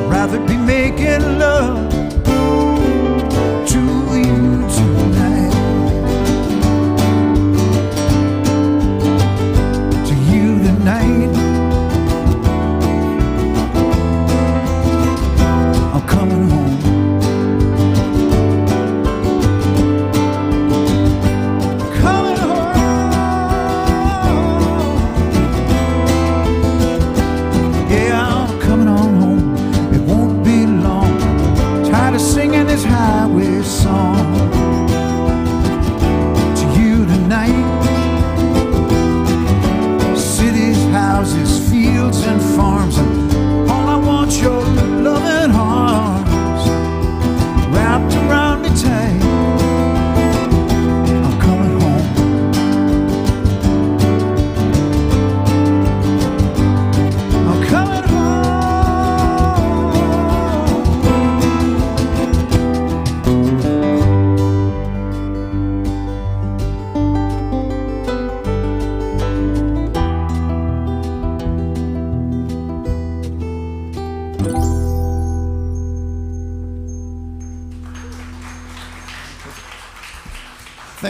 Rather be making love to you tonight. To you tonight. I'm coming home. Coming home. Yeah, I'm coming on home. It won't be long.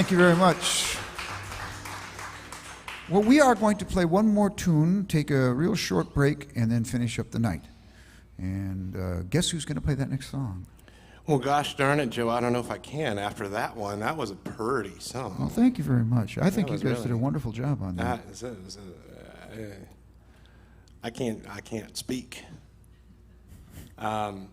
thank you very much. Well, we are going to play one more tune, take a real short break, and then finish up the night. And guess who's going to play that next song? Well, gosh darn it, Joe, I don't know if I can after that one. That was a pretty song. Well, thank you very much. I think you was guys did a really- wonderful job on that. I can't speak. I'm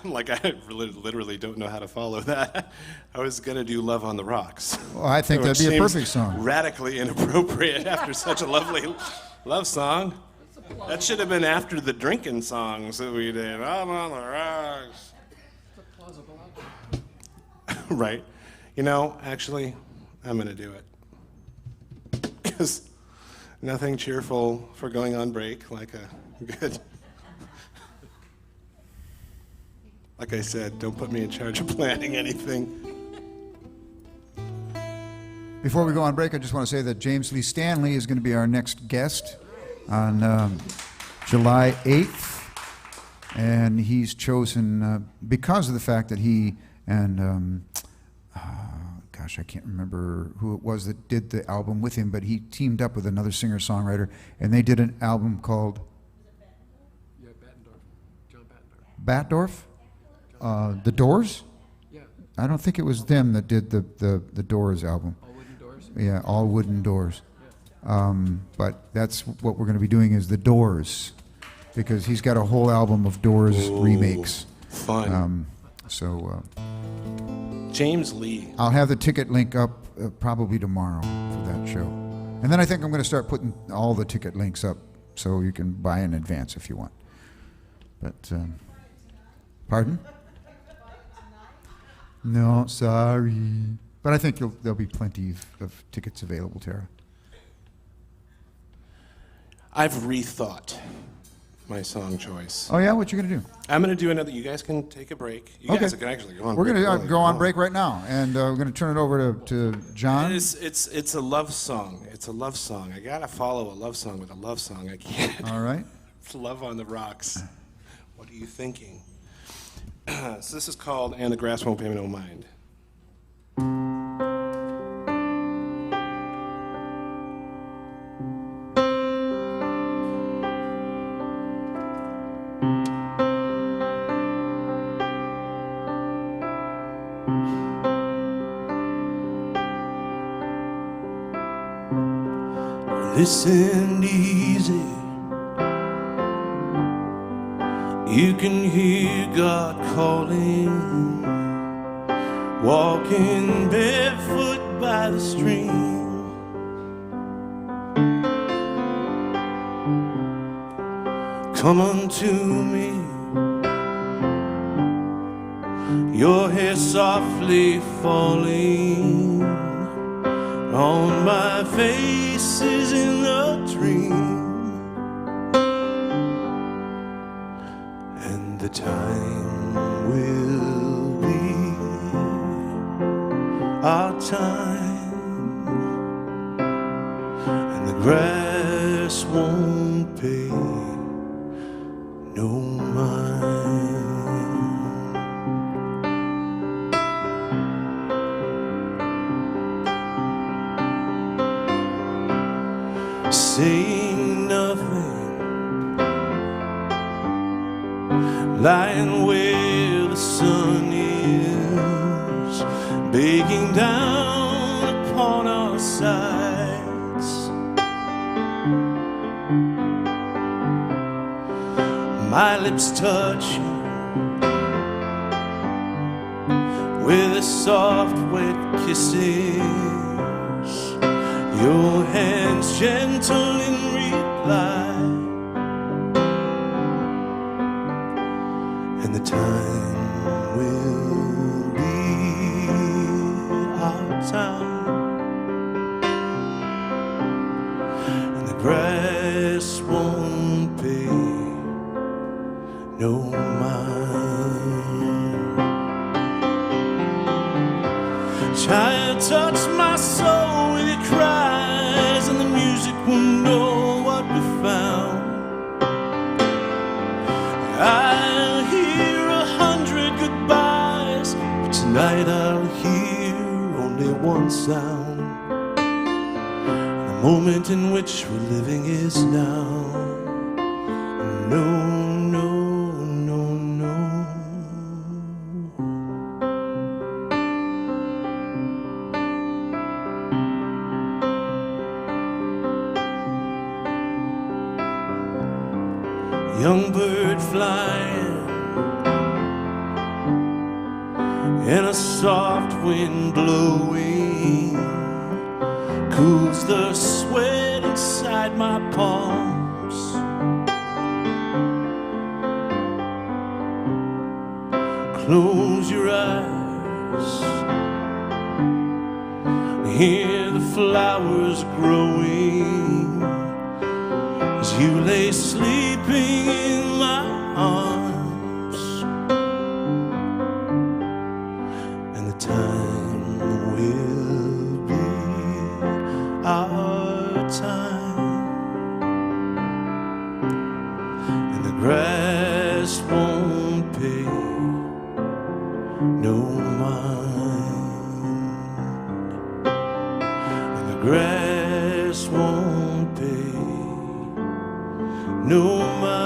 like, I literally don't know how to follow that. I was going to do Love on the Rocks. Well, I think which that'd be a seems perfect song. radically inappropriate after such a lovely love song. That should have been after the drinking songs that we did. I'm on the rocks. Right. You know, actually, I'm going to do it. Because nothing cheerful for going on break like a good... Like I said, don't put me in charge of planning anything. Before we go on break, I just want to say that James Lee Stanley is going to be our next guest on July 8th. And he's chosen because of the fact that he and, gosh, I can't remember who it was that did the album with him, but he teamed up with another singer-songwriter, and they did an album called... Yeah, Battendorf. John Battendorf. Batdorf? The Doors? Yeah. I don't think it was them that did the Doors album. All wooden doors. Yeah, All Wooden Doors. But that's what we're going to be doing is the Doors, because he's got a whole album of Doors remakes. Fun. James Lee. I'll have the ticket link up probably tomorrow for that show. And then I think I'm going to start putting all the ticket links up so you can buy in advance if you want. But, pardon? No, sorry. But I think there'll be plenty of tickets available, Tara. I've rethought my song choice. Oh, yeah? What you going to do? I'm going to do another. You guys can take a break. You Okay. guys can actually go on We're break. going to early. go on break right now, and we're going to turn it over to John. It's a love song. It's a love song. I got to follow a love song with a love song. I can't. All right. It's Love on the Rocks. What are you thinking? So this is called And the Grass Won't Pay Me No Mind. Listen easy. You can hear God calling, walking barefoot by the stream. Come unto me, your hair softly falling on my face is in a dream. And the time will be our time, and the grass won't pay no mind. Saying nothing, lying where the sun is, begging down upon our sides. My lips touch you with a soft, wet kisses. Your hands gentle in reply, and the time will be our time, and the grass won't pay no mind. Child, touch my soul with your cries, and the music will know what we found. I'll hear 100 goodbyes, but tonight I'll hear only one sound. sound. The moment in which we're living is now. No, no, no, no. Young bird flying and a soft wind blowing cools the sweat inside my palms. Close your eyes, hear the flowers growing as you lay sleeping in my arms. And the time will be our time, and the grass won't pay no mind, and the grass won't pay no mind.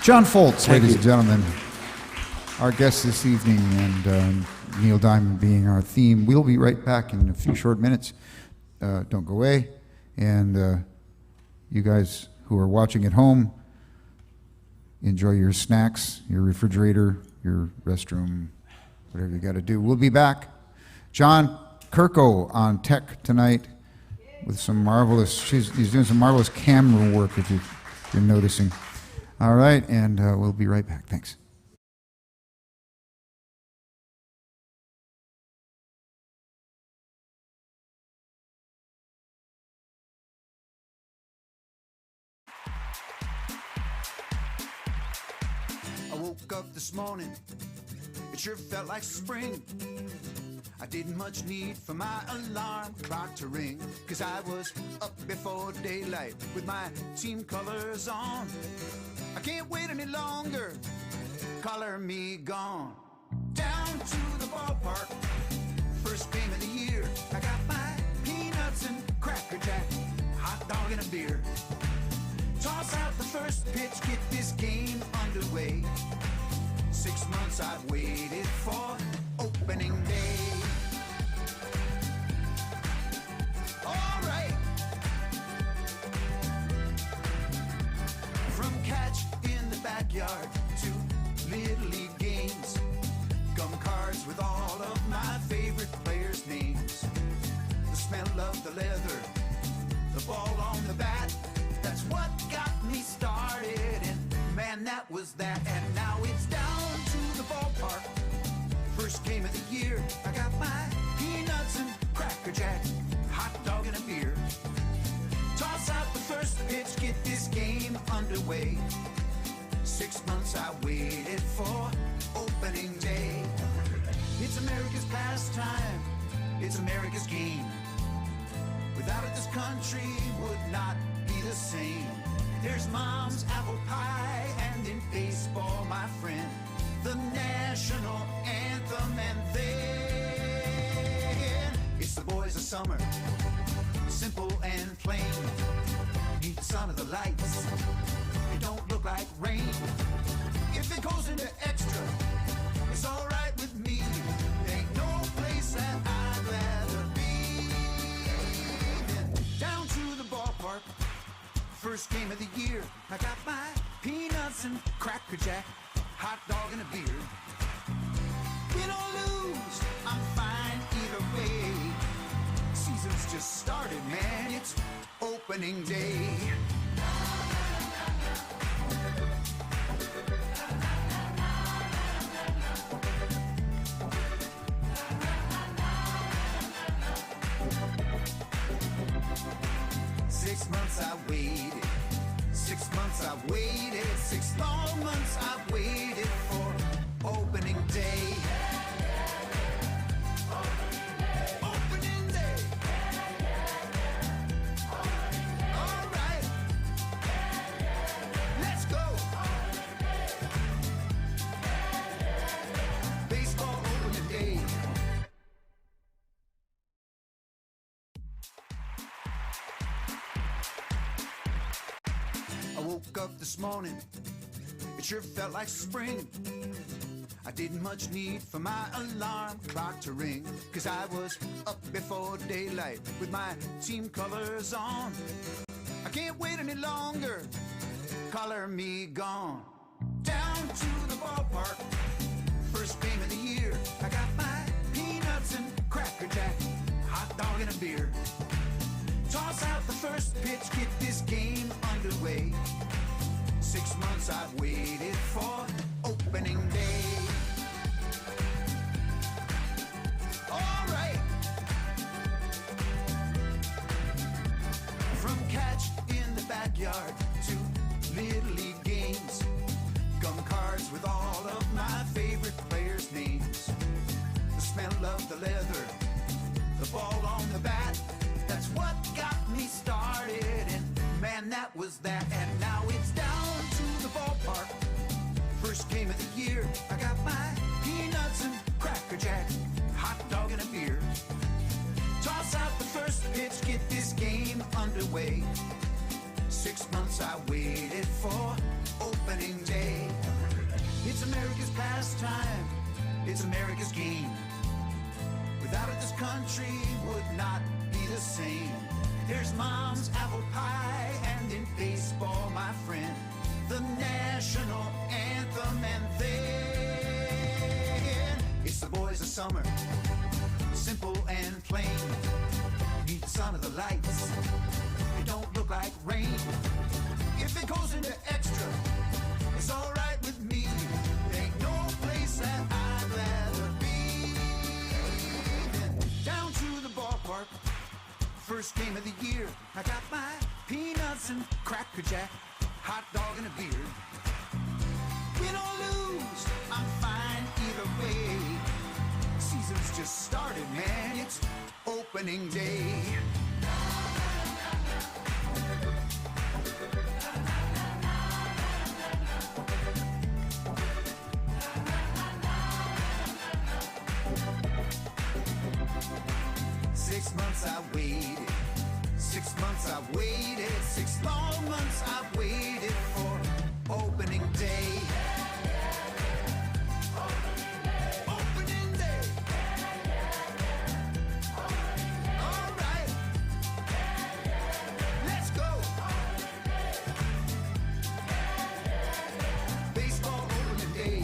John Foltz, ladies and gentlemen, our guest this evening, and Neil Diamond being our theme. We'll be right back in a few short minutes. Don't go away. And you guys who are watching at home, enjoy your snacks, your refrigerator, your restroom, whatever you got to do. We'll be back. John Kirko on tech tonight with some marvelous, he's doing some marvelous camera work, if you're noticing. All right, and we'll be right back. Thanks. I woke up this morning, it sure felt like spring. I didn't much need for my alarm clock to ring, 'cause I was up before daylight with my team colors on. I can't wait any longer, color me gone. Down to the ballpark, first game of the year. I got my peanuts and Cracker Jack, hot dog and a beer. Toss out the first pitch, get this game underway. 6 months I've waited for opening day. All right. From catch in the backyard to Little League games, gum cards with all of my favorite players' names. The smell of the leather, the ball on the bat, that's what got me started, and man, that was that. And now it's down to the ballpark, first game of the year. I got my peanuts and Cracker Jack, hot dog and a beer. Toss out the first pitch, get this game underway. 6 months I waited for opening day. It's America's pastime, it's America's game. Without it, this country would not be the same. There's mom's apple pie, and in baseball, my friend, the national anthem, and then it's the boys of summer, simple and plain. Need the sun of the lights, it don't look like rain. If it goes into extra, it's all right with me. There ain't no place that I'd rather be than down to the ballpark, first game of the year. I got my peanuts and Cracker Jack, hot dog and a beer. Win or lose, I'm fine either way. Season's just started, man, it's opening day. 6 months I waited, 6 months I waited, 6 long months I waited for opening day. woke up this morning, it sure felt like spring. I didn't much need for my alarm clock to ring, 'cause I was up before daylight with my team colors on. I can't wait any longer, color me gone. Down to the ballpark, first game of the year. I got my peanuts and Cracker Jack, hot dog and a beer. Toss out the first pitch, get this game underway. 6 months I've waited for opening day. All right. From catch in the backyard to Little League games, gum cards with all of my favorite players' names. The smell of the leather, the ball on the bat, that's what got me started, and man, that was that. And now it's down to the ballpark, first game of the year. I got my peanuts and Cracker Jack, hot dog and a beer. Toss out the first pitch, get this game underway. 6 months I waited for opening day. It's America's pastime, it's America's game. Without it, this country would not be the same. There's mom's apple pie, and in baseball, my friend, the national anthem, and then it's the boys of summer, simple and plain. Beneath the sun of the lights, it don't look like rain. If it goes into extra, it's all right with me. There ain't no place that I'd rather be. Down to the ballpark, first game of the year. I got my peanuts and Cracker Jack, hot dog and a beer. Win or lose, I'm fine either way. Season's just started, man, it's opening day. 6 months I waited, 6 months I waited, 6 long months I've waited for opening day. Opening day. All right. Let's go. Baseball opening day.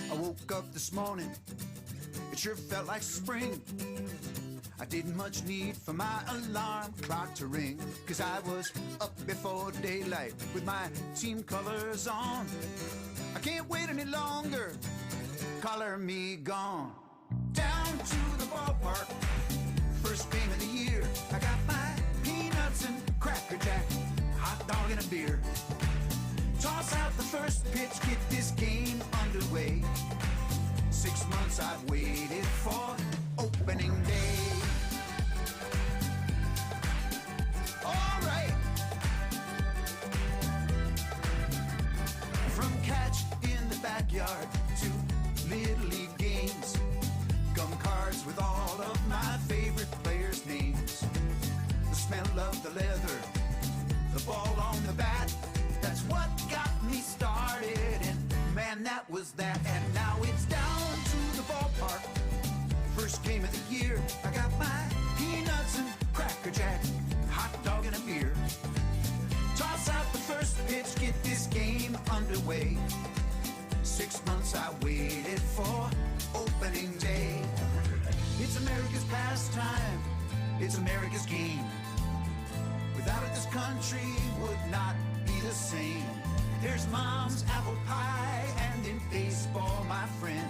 I woke up this morning, it sure felt like spring. I didn't much need for my alarm clock to ring, 'cause I was up before daylight with my team colors on. I can't wait any longer, color me gone. Down to the ballpark, first game of the year. I got my peanuts and Cracker Jack, hot dog and a beer. Toss out the first pitch, get this game underway. 6 months I've waited for opening day. All right. From catch in the backyard to Little League games, gum cards with all of my favorite players' names. The smell of the leather, the ball on the bat, that's what got me started, and man, that was that. And now it's down to the ballpark, first game of the year. I got my peanuts and Cracker Jack, hot dog and a beer. Toss out the first pitch, get this game underway. 6 months I waited for opening day. It's America's pastime, it's America's game. Without it, this country would not be the same. There's mom's apple pie, and in baseball, my friend,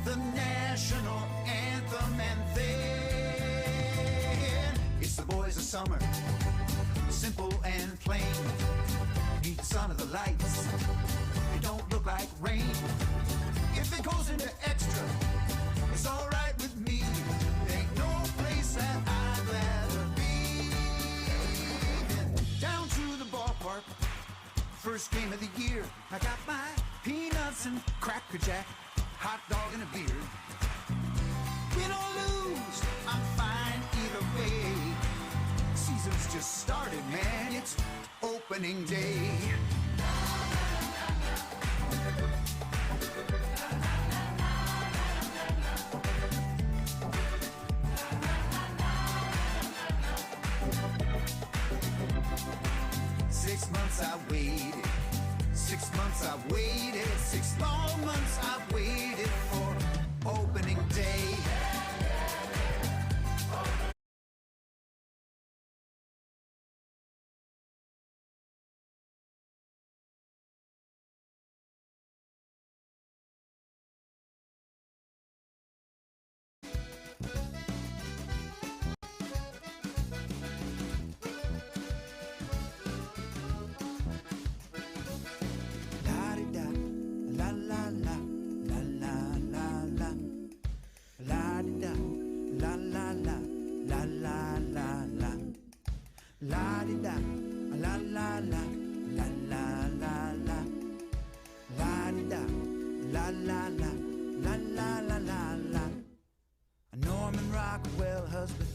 the national anthem, and then it's the boys of summer, simple and plain. Beneath the sun of the lights, it don't look like rain. If it goes into extra, it's all right with me. There ain't no place that I'd rather be. Down to the ballpark, first game of the year. I got my peanuts and Cracker Jack, hot dog and a beer. Win or lose, I'm fine either way. Season's just started, man, it's opening day. 6 months I waited, 6 months I waited, 6 long months I've waited for opening day. La-di-da, la-la-la, la-la-la-la. La-di-da, la-la-la, la-la-la-la-la. A Norman Rockwell husband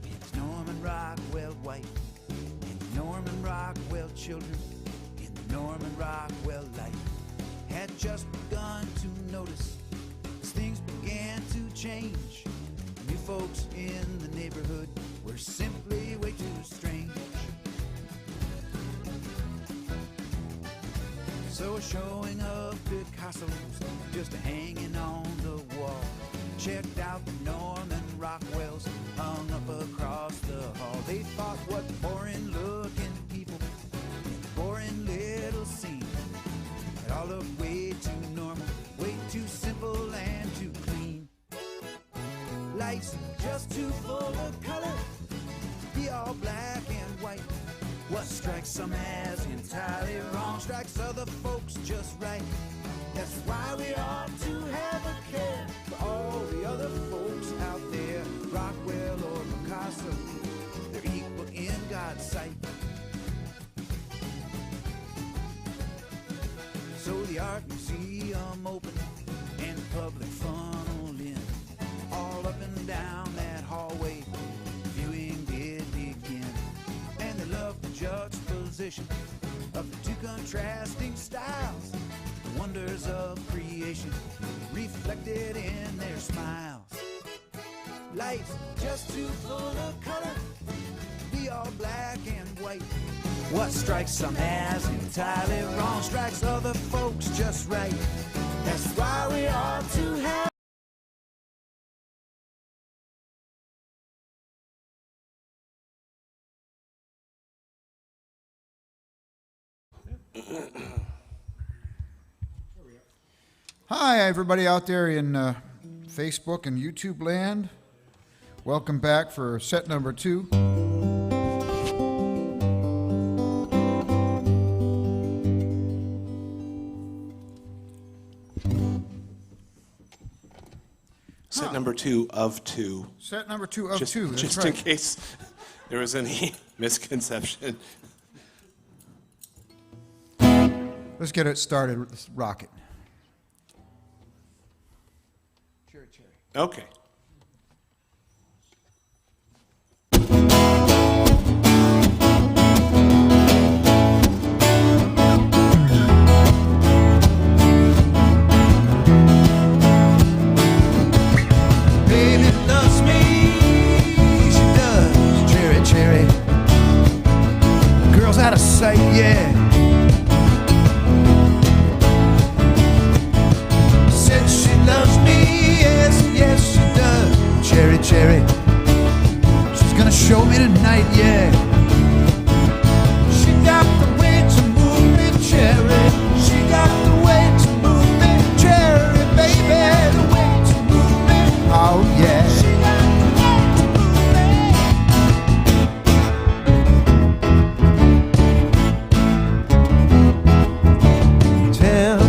and his Norman Rockwell wife, and the Norman Rockwell children in the Norman Rockwell life had just begun to notice as things began to change. New folks in the neighborhood were simply way too strange. So showing up Picasso's just hanging on the wall. Checked out the Norman Rockwells hung up across the hall. They thought, what boring looking people in a boring little scene. It all looked way too normal, way too simple and too clean. Lights just too full of color, be all black and white. What strikes some as entirely wrong strikes other folks just right. That's why we ought to have a care for all the other folks out there, Rockwell or Picasso, they're equal in God's sight. So the art museum opened and the public funneled in, all up and down that hallway, viewing did begin. And they loved the juxtaposition of the two contrasting styles, the wonders of creation reflected in their smiles. Lights just too full of color, be all black and white. What strikes some as entirely wrong strikes other folks just right. That's why we ought to have Hi, everybody out there in Facebook and YouTube land. Welcome back for set number 2. Set number 2 of 2. Set number 2 of Just, 2. That's just right. in case there was any misconception. Let's get it started. Let's rock it. Cherry, cherry. Okay. Baby loves me, she does, cherry, cherry. Girl's out of sight, yeah. Said she loves me, yes, yes she does, cherry, cherry. She's gonna show me tonight, yeah. She got the way to move me, cherry. She got the way to move me, cherry, baby. The way to move me. Oh yeah. She got the way to move me. Tell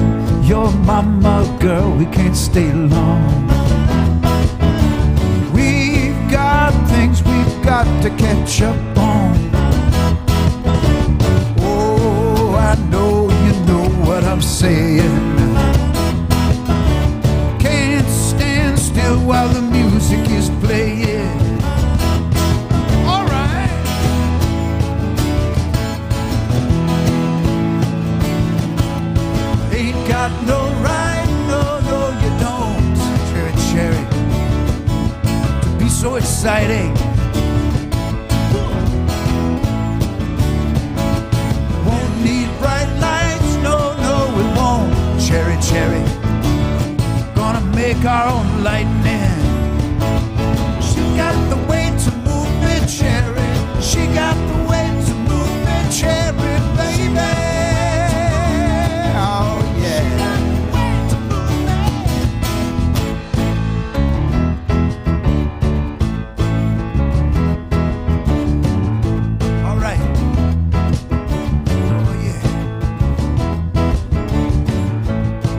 your mama, girl, we can't stay long. We've got things we've got to catch up on. Oh, I know you know what I'm saying. Can't stand still while the music got no right, no, you don't, cherry, cherry, to be so exciting. Won't need bright lights, no, we won't, cherry, cherry, gonna make our own lightning. She got the way to move me, cherry, she got the way to move me, cherry, baby. Oh yeah. All right. Oh yeah.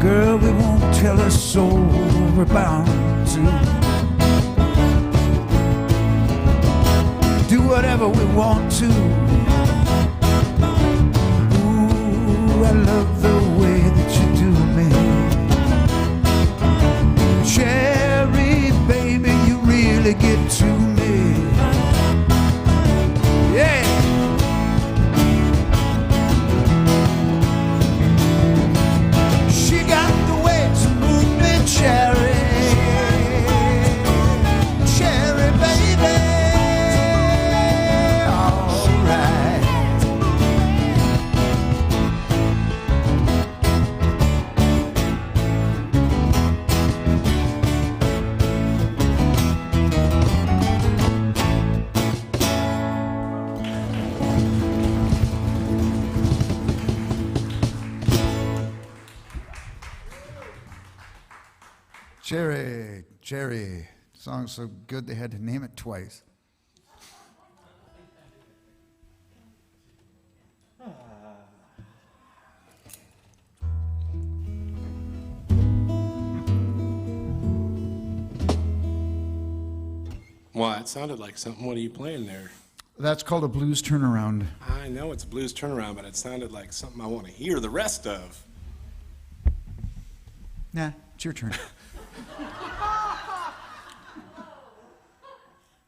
Girl, we won't tell her so, we're bound to do whatever we want to. Ooh, I love the way that you do me. Cherry, baby, you really get to me. Yeah. She got the way to move me, cherry. Cherry, baby. Cherry, Cherry. Song's so good they had to name it twice. Well, it sounded like something. What are you playing there? That's called a blues turnaround. I know it's blues turnaround, but it sounded like something I want to hear the rest of. Nah, it's your turn.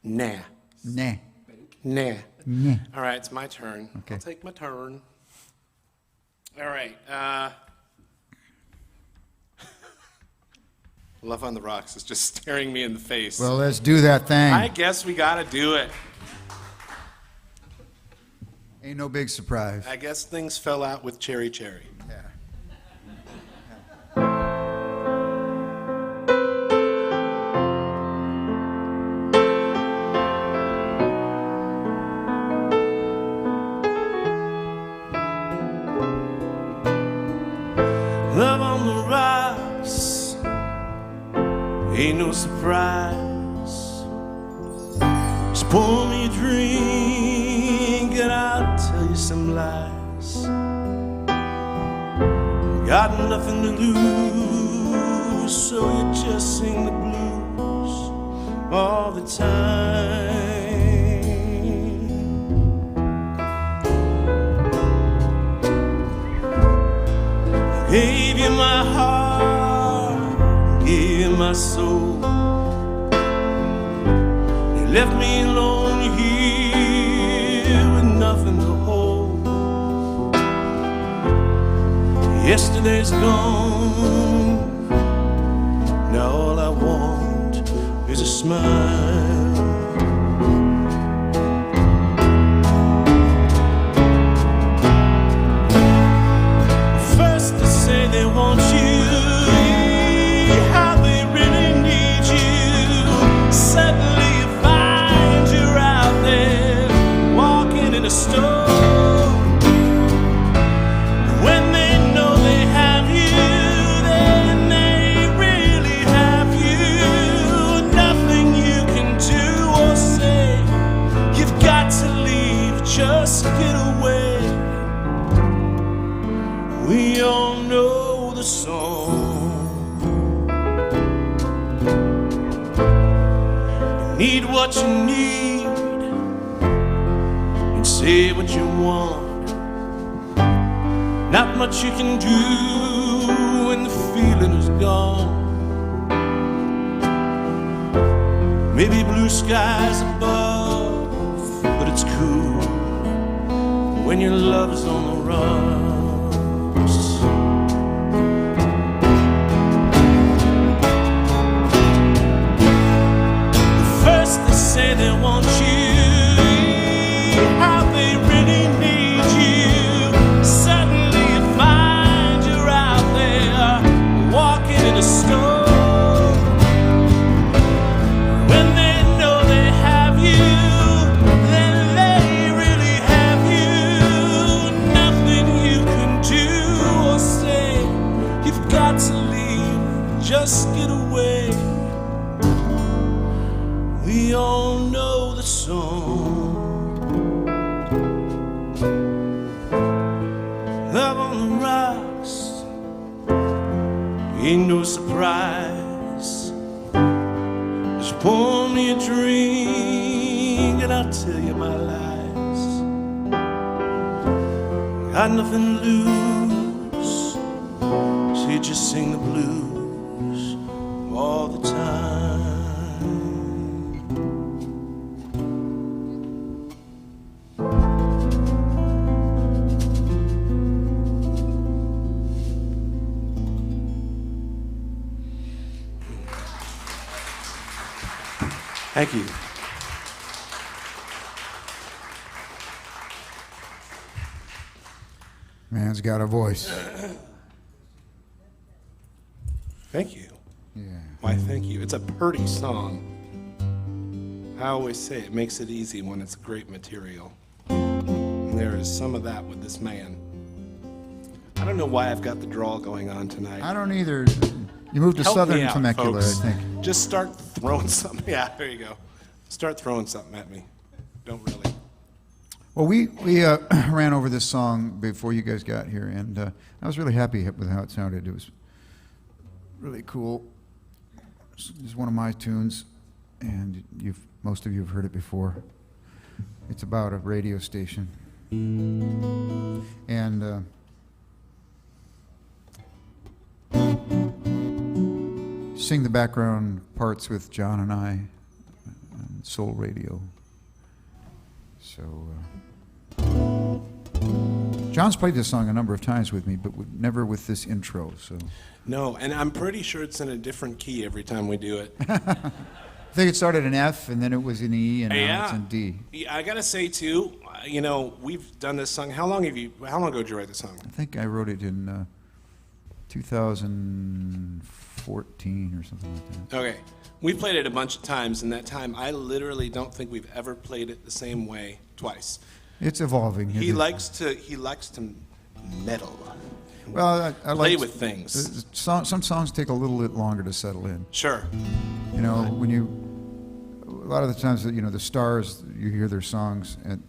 Nah. Nah. Nah. Nah. All right, it's my turn. Okay. I'll take my turn. All right. Love on the Rocks is just staring me in the face. Well, let's do that thing. I guess we gotta do it. Ain't no big surprise. I guess things fell out with Cherry Cherry. Yeah. Love on the rocks ain't no surprise. Just pour me a drink and I'll tell you some lies. Got nothing to lose, so you just sing the blues all the time. Gave you my heart, gave you my soul. You left me alone here with nothing to hold. Yesterday's gone, now all I want is a smile. They want you, how they really need you. Suddenly you find you're out there walking in a store. When they know they have you, then they really have you. Nothing you can do or say. You've got to leave, just get away. We all know the song. You need what you need and say what you want. Not much you can do when the feeling is gone. Maybe blue skies above, but it's cool when your love's on the run. got to leave, just get away. We all know the song. Love on the rocks ain't no surprise. Just pour me a drink and I'll tell you my lies. Got nothing to lose, so you just sing the blues all the time. Thank you. Man's got a voice. Thank you. Yeah. Why, thank you. It's a pretty song. I always say it makes it easy when it's great material. And there is some of that with this man. I don't know why I've got the drawl going on tonight. I don't either. You moved to Help Southern me out, Temecula, folks. I think. Just start throwing something. Yeah, there you go. Start throwing something at me. Don't really. Well, we ran over this song before you guys got here, and I was really happy with how it sounded. It was really cool. It's one of my tunes, and most of you have heard it before. It's about a radio station, and sing the background parts with John and I on Soul Radio. So John's played this song a number of times with me, but never with this intro. So No, and I'm pretty sure it's in a different key every time we do it. I think it started in F, and then it was in E, and now it's in D. Yeah, I gotta say too, you know, we've done this song. How long ago did you write this song? I think I wrote it in 2014 or something like that. Okay, we played it a bunch of times. In that time, I literally don't think we've ever played it the same way twice. It's evolving. He likes to meddle. Well, I play like with things. Some songs take a little bit longer to settle in. Sure. You know, a lot of the times, you know, the stars, you hear their songs, and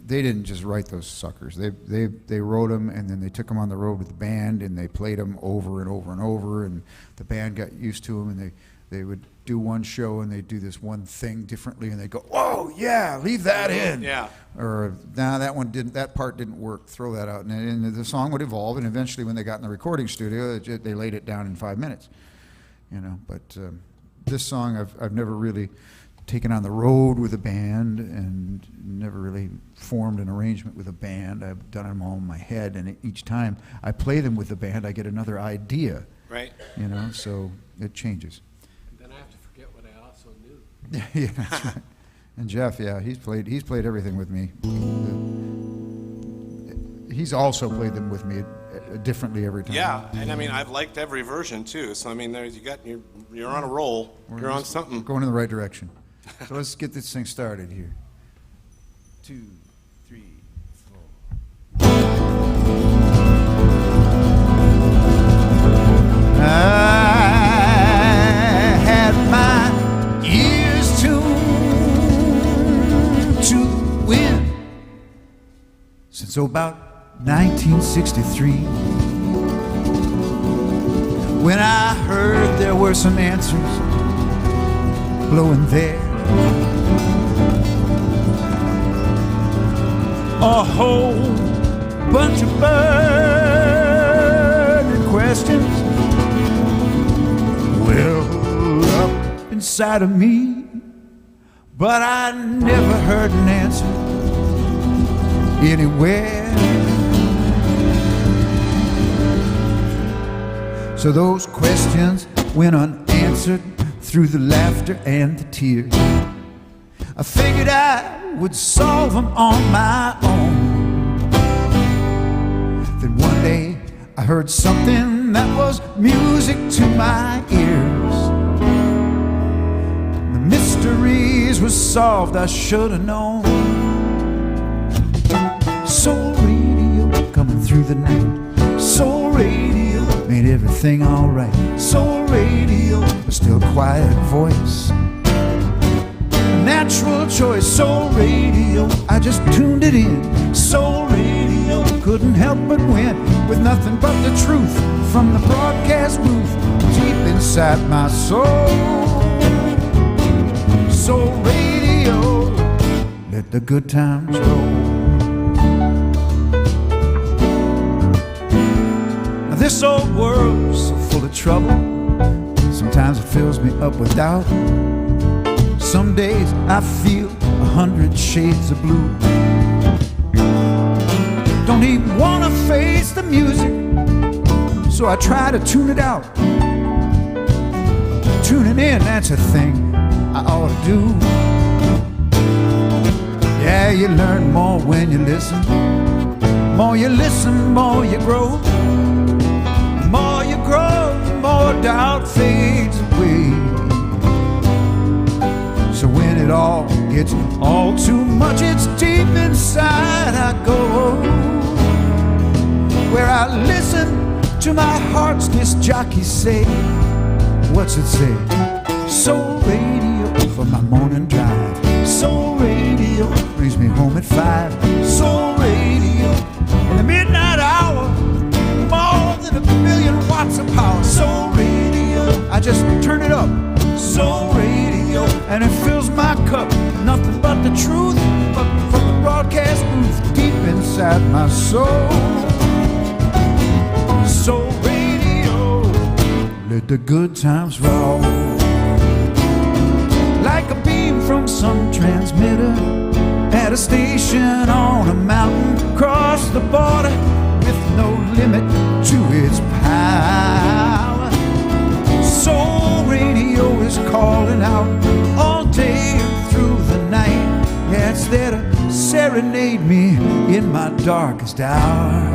they didn't just write those suckers. They wrote them, and then they took them on the road with the band, and they played them over and over and over, and the band got used to them, and they would do one show, and they'd do this one thing differently, and they'd go, "Oh yeah, leave that in." Yeah. Or, "Nah, that part didn't work. Throw that out." And the song would evolve, and eventually, when they got in the recording studio, they laid it down in 5 minutes. You know, but this song I've never really taken on the road with a band, and never really formed an arrangement with a band. I've done them all in my head, and each time I play them with the band, I get another idea. Right. You know, so it changes. Then I have to forget what I also knew. Yeah, that's right. And Jeff, yeah, he's played everything with me. He's also played them with me differently every time. Yeah, and I mean, I've liked every version too. So I mean, you're on a roll. You're on something. Going in the right direction. So let's get this thing started here. 2, 3, 4. I had my ears tuned to the wind since about 1963, when I heard there were some answers blowing there. A whole bunch of burning questions well up inside of me, but I never heard an answer anywhere. So those questions went unanswered through the laughter and the tears. I figured I would solve them on my own. Then one day I heard something that was music to my ears. The mysteries were solved, I should have known. Soul radio coming through the night. Soul radio made everything alright. Soul radio, but still a quiet voice. Natural choice, soul radio, I just tuned it in. Soul radio, couldn't help but win, with nothing but the truth from the broadcast booth, deep inside my soul. Soul radio, let the good times roll. Now this old world's so full of trouble, sometimes it fills me up with doubt. Some days I feel 100 shades of blue. Don't even wanna face the music, so I try to tune it out. Tuning in, that's a thing I ought to do. Yeah, you learn more when you listen. More you listen, more you grow. More you grow, more doubt fades away. So when it all gets all too much, it's deep inside I go, where I listen to my heart's disc jockey say, what's it say? Soul radio for my morning drive. Soul radio brings me home at 5. Soul radio in the midnight hour, more than 1,000,000 watts of power. Soul radio, I just turn it up. Soul radio, and it fills my cup. Nothing but the truth, but from the broadcast booth, deep inside my soul. Soul radio, let the good times roll. Like a beam from some transmitter at a station on a mountain, across the border with no limit to its power. Soul radio is calling out all day and through the night. Yeah, it's there to serenade me in my darkest hour.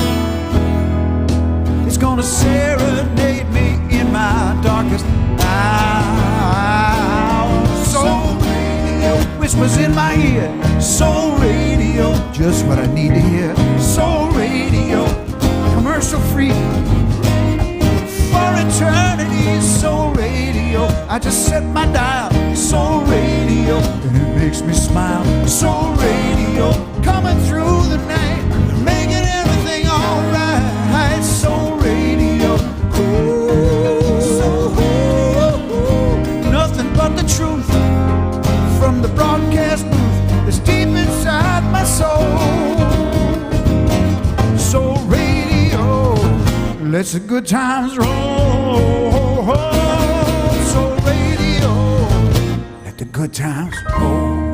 It's gonna serenade me in my darkest hour. Soul radio whispers in my ear. Soul radio, just what I need to hear. Soul radio, commercial free for eternity. Soul radio, I just set my dial. Soul radio, and it makes me smile. Soul radio, coming through the night, making everything alright. Soul radio, nothing but the truth from the broadcast booth that's deep inside my soul. Soul radio, lets the good times roll. Soul radio, let the good times roll.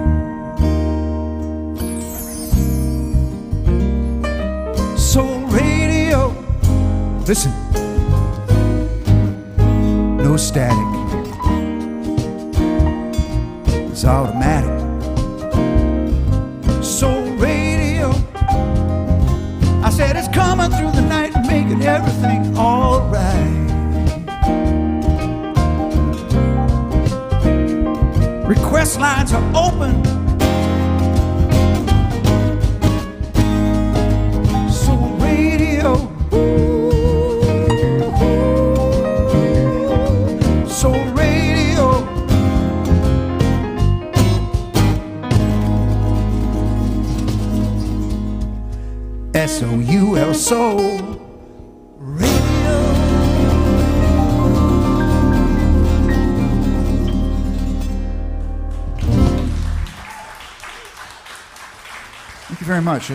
Soul radio, listen, no static, it's automatic. Soul radio, I said it's coming through the night, making everything alright. Request lines are open. Soul radio, soul radio. SOUL, soul radio. Thank you very much.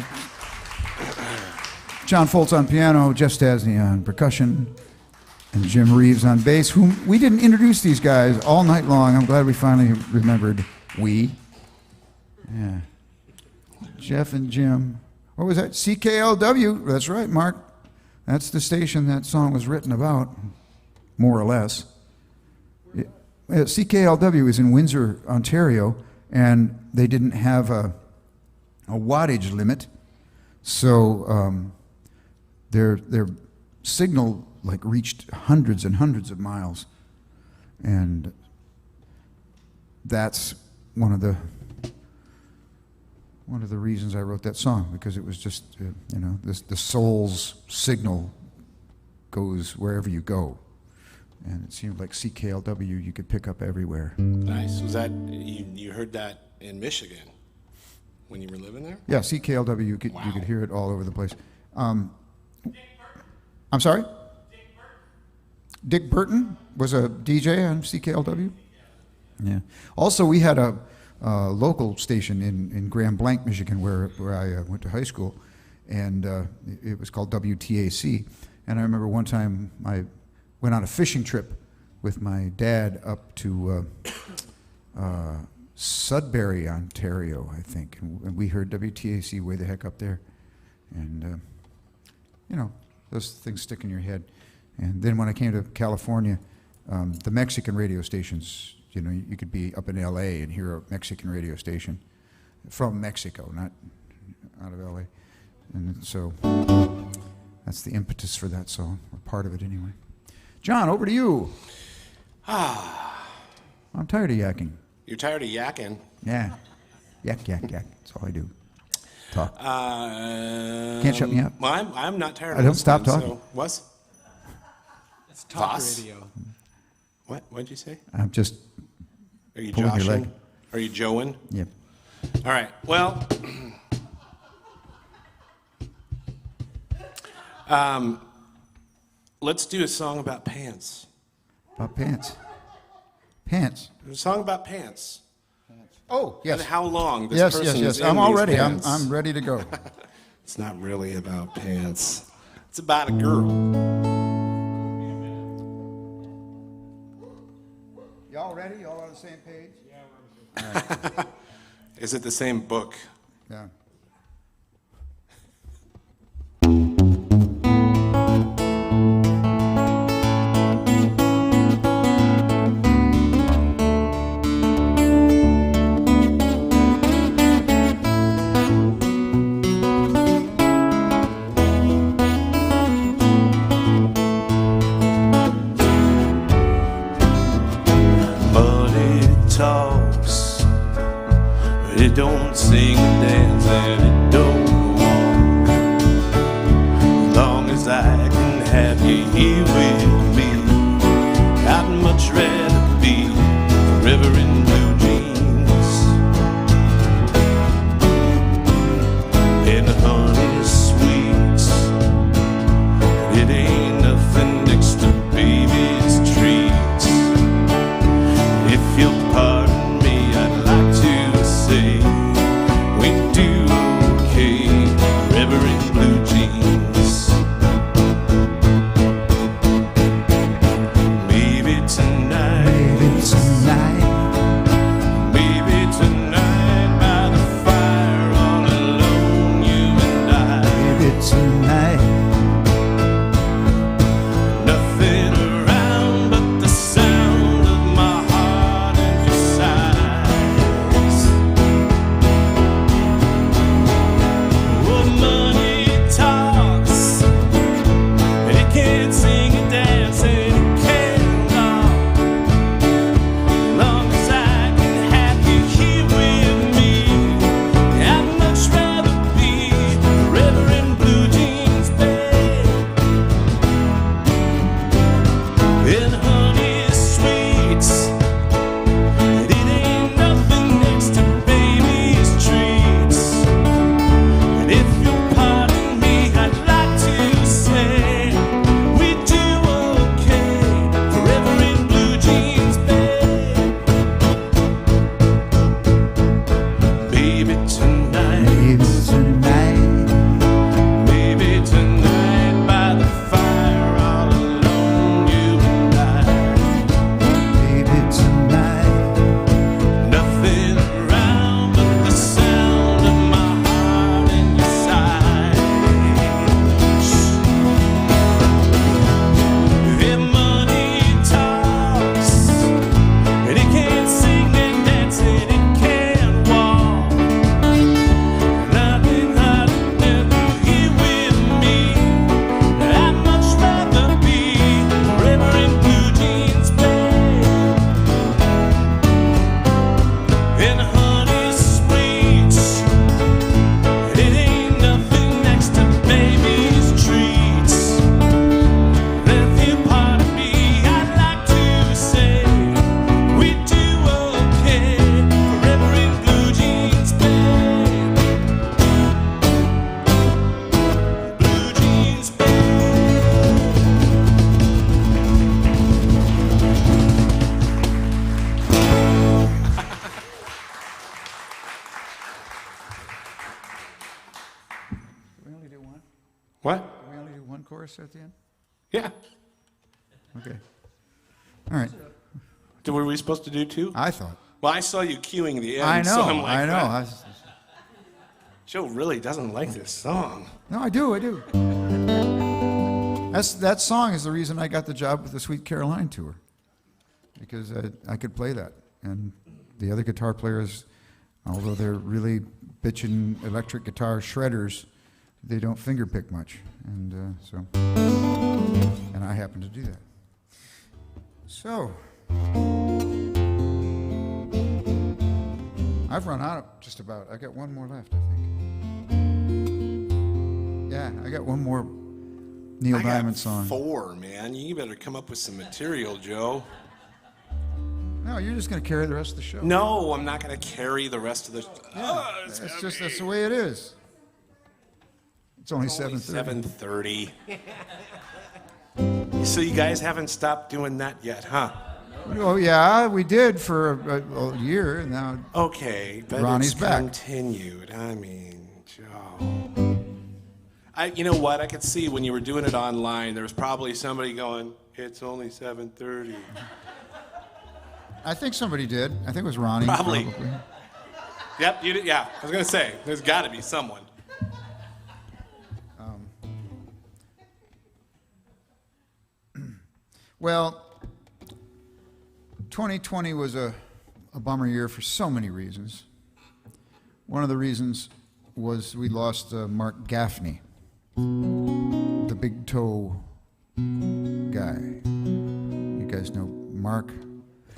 John Foltz on piano, Jeff Stasny on percussion, and Jim Reeves on bass, whom we didn't introduce these guys all night long. I'm glad we finally remembered we. Yeah. Jeff and Jim. What was that? CKLW. That's right, Mark. That's the station that song was written about, more or less. CKLW is in Windsor, Ontario, and they didn't have a wattage limit, so their signal reached hundreds and hundreds of miles, and that's one of the reasons I wrote that song, because it was just the soul's signal goes wherever you go. And it seemed like CKLW you could pick up everywhere. Nice. Was that, you heard that in Michigan when you were living there? Yeah, CKLW, you could hear it all over the place. I'm sorry? Dick Burton was a DJ on CKLW? Yeah. Also, we had a local station in Grand Blanc, Michigan, where I went to high school, and it was called WTAC. And I remember one time I went on a fishing trip with my dad up to Sudbury, Ontario, I think, and we heard WTAC way the heck up there. And, you know, those things stick in your head. And then when I came to California, the Mexican radio stations, you know, you could be up in LA and hear a Mexican radio station from Mexico, not out of LA. And so that's the impetus for that song, or part of it anyway. John, over to you. I'm tired of yakking. You're tired of yakking? Yeah. Yak, yak, yak. That's all I do. Talk. Can't shut me up. Well, I'm not tired of I don't stop talking. So, what? It's talk Voss? radio. What'd you say? I'm just Are you pulling your leg. joshing? Are you joeing? Yep. All right. Well, let's do a song about pants. About pants. Pants. A song about pants. Oh, yes. And how long this Yes, person yes, is yes. I'm in all these ready. pants. I'm ready to go. It's not really about pants. It's about a girl. Y'all ready? Y'all on the same page? Is it the same book? Yeah. Talks, but it don't sing and dance and it don't walk. As long as I can have you here with me, I'd much rather be forever in blue jeans. And the honey sweets, it ain't nothing next to baby's treats. If you'll pardon me, I'd like to say we do okay, forever in blue jeans. Maybe tonight, maybe tonight by the fire all alone, you and I. Maybe tonight. Nothing around but the sound of my heart and your sighs. Oh, money talks, but it can't sing and dance and it can't talk. As long as I can have you here with me, I'd much rather be forever in blue jeans, babe. And honey sweets, and it ain't nothing next to baby's treats. And if you'll pardon me, I'd like to say we do okay, forever in blue jeans, babe. Baby tonight, Maybe tonight. maybe tonight by the fire all alone, you and I. chorus at the end? Yeah. Okay. All right. Were we supposed to do two? I thought. Well, I saw you cueing the end. I know. So I'm like, I know. Joe really doesn't like this song. No, I do. I do. That song is the reason I got the job with the Sweet Caroline tour, because I could play that, and the other guitar players, although they're really bitchin' electric guitar shredders, they don't finger pick much, and I happen to do that. So I've run out of just about. I got one more left, I think. Yeah, I got one more Neil Diamond song. 4, man. You better come up with some material, Joe. No, you're just going to carry the rest of the show. No, I'm not going to carry the rest of the. That's the way it is. It's only 7:30. 7:30. So you guys haven't stopped doing that yet, huh? Oh yeah, we did for a year, and now. Okay, but Ronnie's it's back. continued. I mean, Joe. You know what? I could see when you were doing it online, there was probably somebody going, "It's only 7:30." I think somebody did. I think it was Ronnie. Probably. Yep, you did. Yeah, I was gonna say, there's got to be someone. Well, 2020 was a bummer year for so many reasons. One of the reasons was we lost Mark Gaffney, the big toe guy. You guys know Mark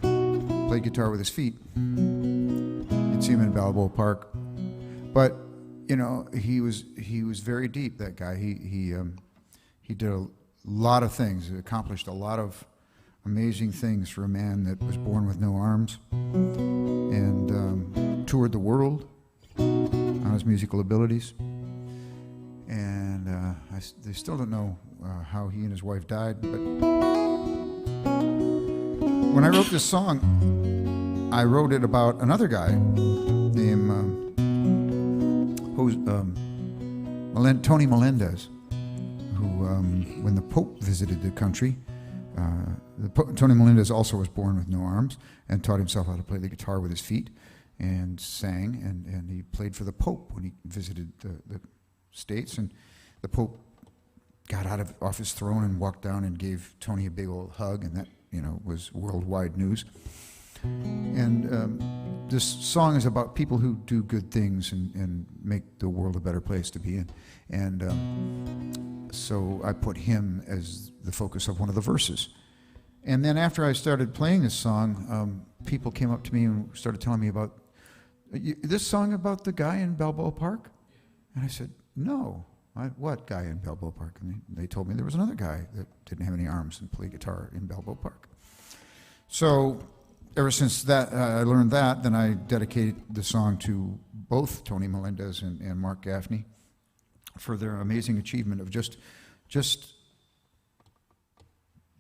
played guitar with his feet. You'd see him in Balboa Park, but you know he was very deep. That guy. He did a lot of things. He accomplished a lot of amazing things for a man that was born with no arms, and toured the world on his musical abilities. And they still don't know how he and his wife died. But when I wrote this song, I wrote it about another guy named Tony Melendez, who, when the Pope visited the country, Tony Melendez also was born with no arms and taught himself how to play the guitar with his feet and sang, and he played for the Pope when he visited the States, and the Pope got off his throne and walked down and gave Tony a big old hug, and that, you know, was worldwide news. And this song is about people who do good things and make the world a better place to be in. And so I put him as the focus of one of the verses. And then after I started playing this song, people came up to me and started telling me about this song about the guy in Balboa Park. And I said, no. What guy in Balboa Park? And they told me there was another guy that didn't have any arms and played guitar in Balboa Park. So ever since that I learned that, then I dedicated the song to both Tony Melendez and Mark Gaffney for their amazing achievement of just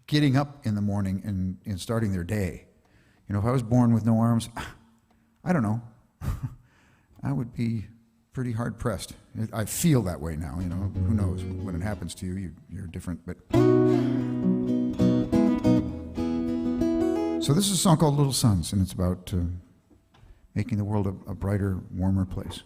getting up in the morning and starting their day. You know, if I was born with no arms, I don't know. I would be pretty hard pressed. I feel that way now, you know. Who knows? When it happens to you, you're different. But so this is a song called Little Suns, and it's about making the world a brighter, warmer place.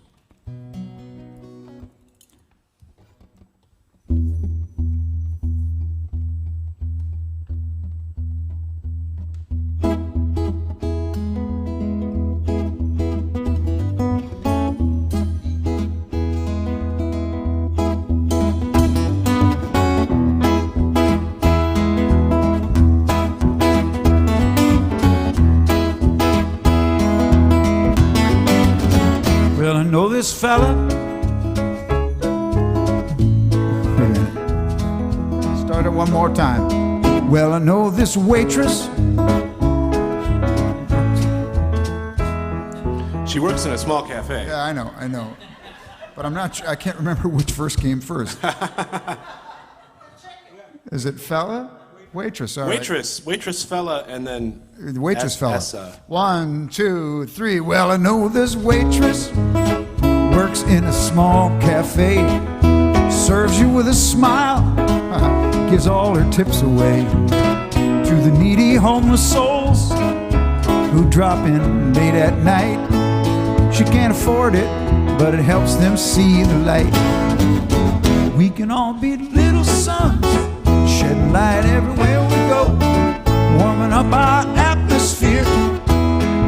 This fella. Start it one more time. Well, I know this waitress. She works in a small cafe. Yeah, I know. But I can't remember which verse came first. Is it fella? Waitress, all Waitress, right. Waitress fella, and then Waitress fella. Essa. 1, 2, 3. Well, I know this waitress works in a small cafe, serves you with a smile gives all her tips away to the needy homeless souls who drop in late at night. She can't afford it, but it helps them see the light. We can all be little suns, shedding light everywhere we go, warming up our atmosphere,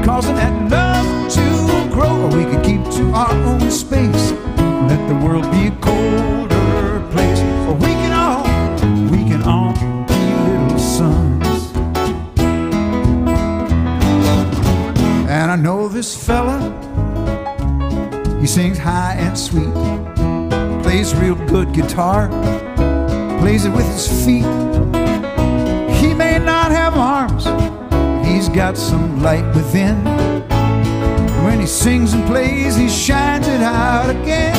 causing that love to grow. Or we can keep to our own space, let the world be a colder place. Or we can all be little suns. And I know this fella, he sings high and sweet, plays real good guitar, plays it with his feet. He may not have arms, but he's got some light within. When he sings and plays, he shines it out again.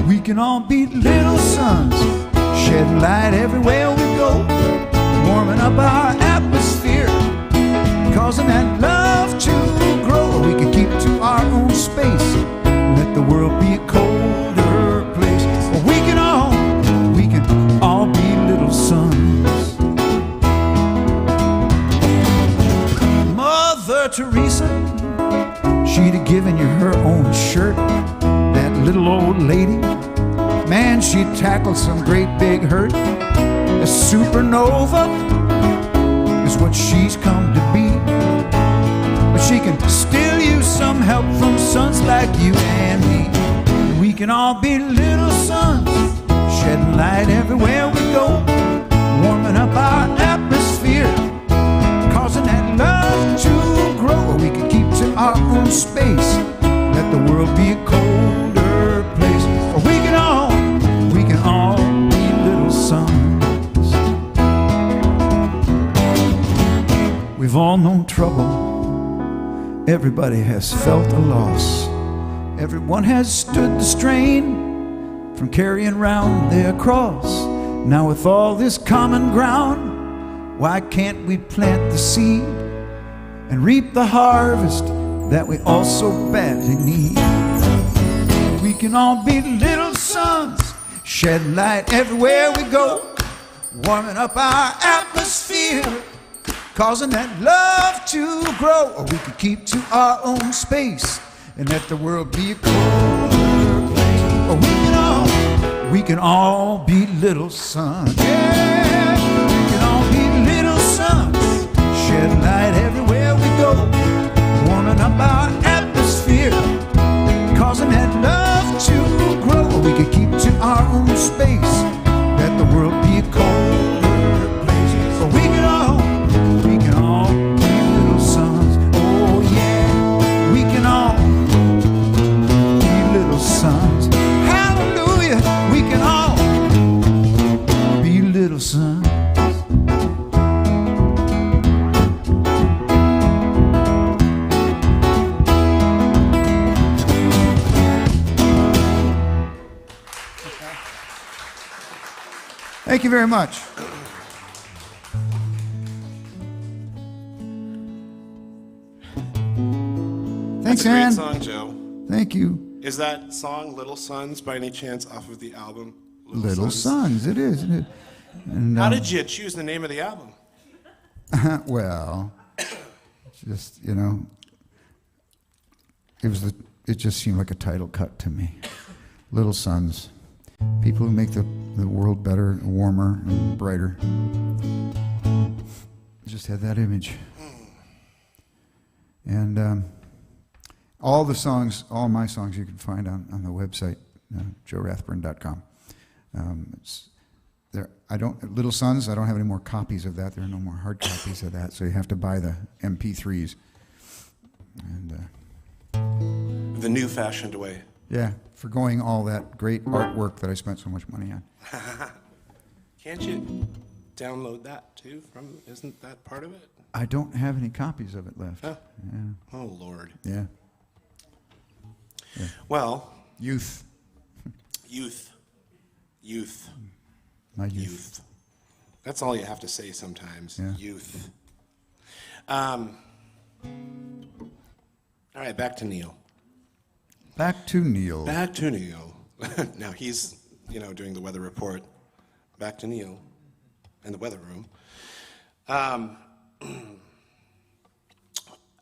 We can all be little suns, shedding light everywhere we go, warming up our atmosphere, causing that love to grow. We can keep to our own space, let the world be a colder place. We can all be little suns. Mother Teresa, she'd have given you her own shirt. That little old lady, man, she tackled some great big hurt. A supernova is what she's come to be, but she can still use some help from suns like you and me. We can all be little suns, shedding light everywhere we go, warming up our atmosphere, causing that love to grow. We can keep to our own space, let the world be a colder place. Or we can all be little suns. We've all known trouble, everybody has felt a loss, everyone has stood the strain from carrying round their cross. Now with all this common ground, why can't we plant the seed and reap the harvest that we all so badly need? We can all be little suns, shed light everywhere we go, warming up our atmosphere, causing that love to grow. Or we can keep to our own space and let the world be a colder place. Or we can all be little suns. Yeah, we can all be little suns, shed light everywhere we go, warming up our atmosphere, causing that love to grow. Or we can keep to our own space, let the world be a colder place. So we can all be little suns. Oh yeah, we can all be little suns. Hallelujah, we can all be little suns. Thank you very much. Thanks, That's a great Ann. song, Joe. Thank you. Is that song Little Suns by any chance off of the album Little Suns, it is. And, How did you choose the name of the album? well, just, it just seemed like a title cut to me. Little Suns, people who make the world better, warmer, and brighter. Just had that image. And all my songs you can find on the website, joerathburn.com. It's there. Little Suns, I don't have any more copies of that. There are no more hard copies of that, so you have to buy the MP3s. And The New Fashioned Way. yeah, forgoing all that great artwork that I spent so much money on. Can't you download that too? Isn't that part of it? I don't have any copies of it left. Oh, Yeah. oh Lord. Yeah. Well, Youth. My youth. That's all you have to say sometimes. Yeah. Youth. All right, back to Neil. Back to Neil. Back to Neil. Now he's, doing the weather report back to Neil in the weather room. I'm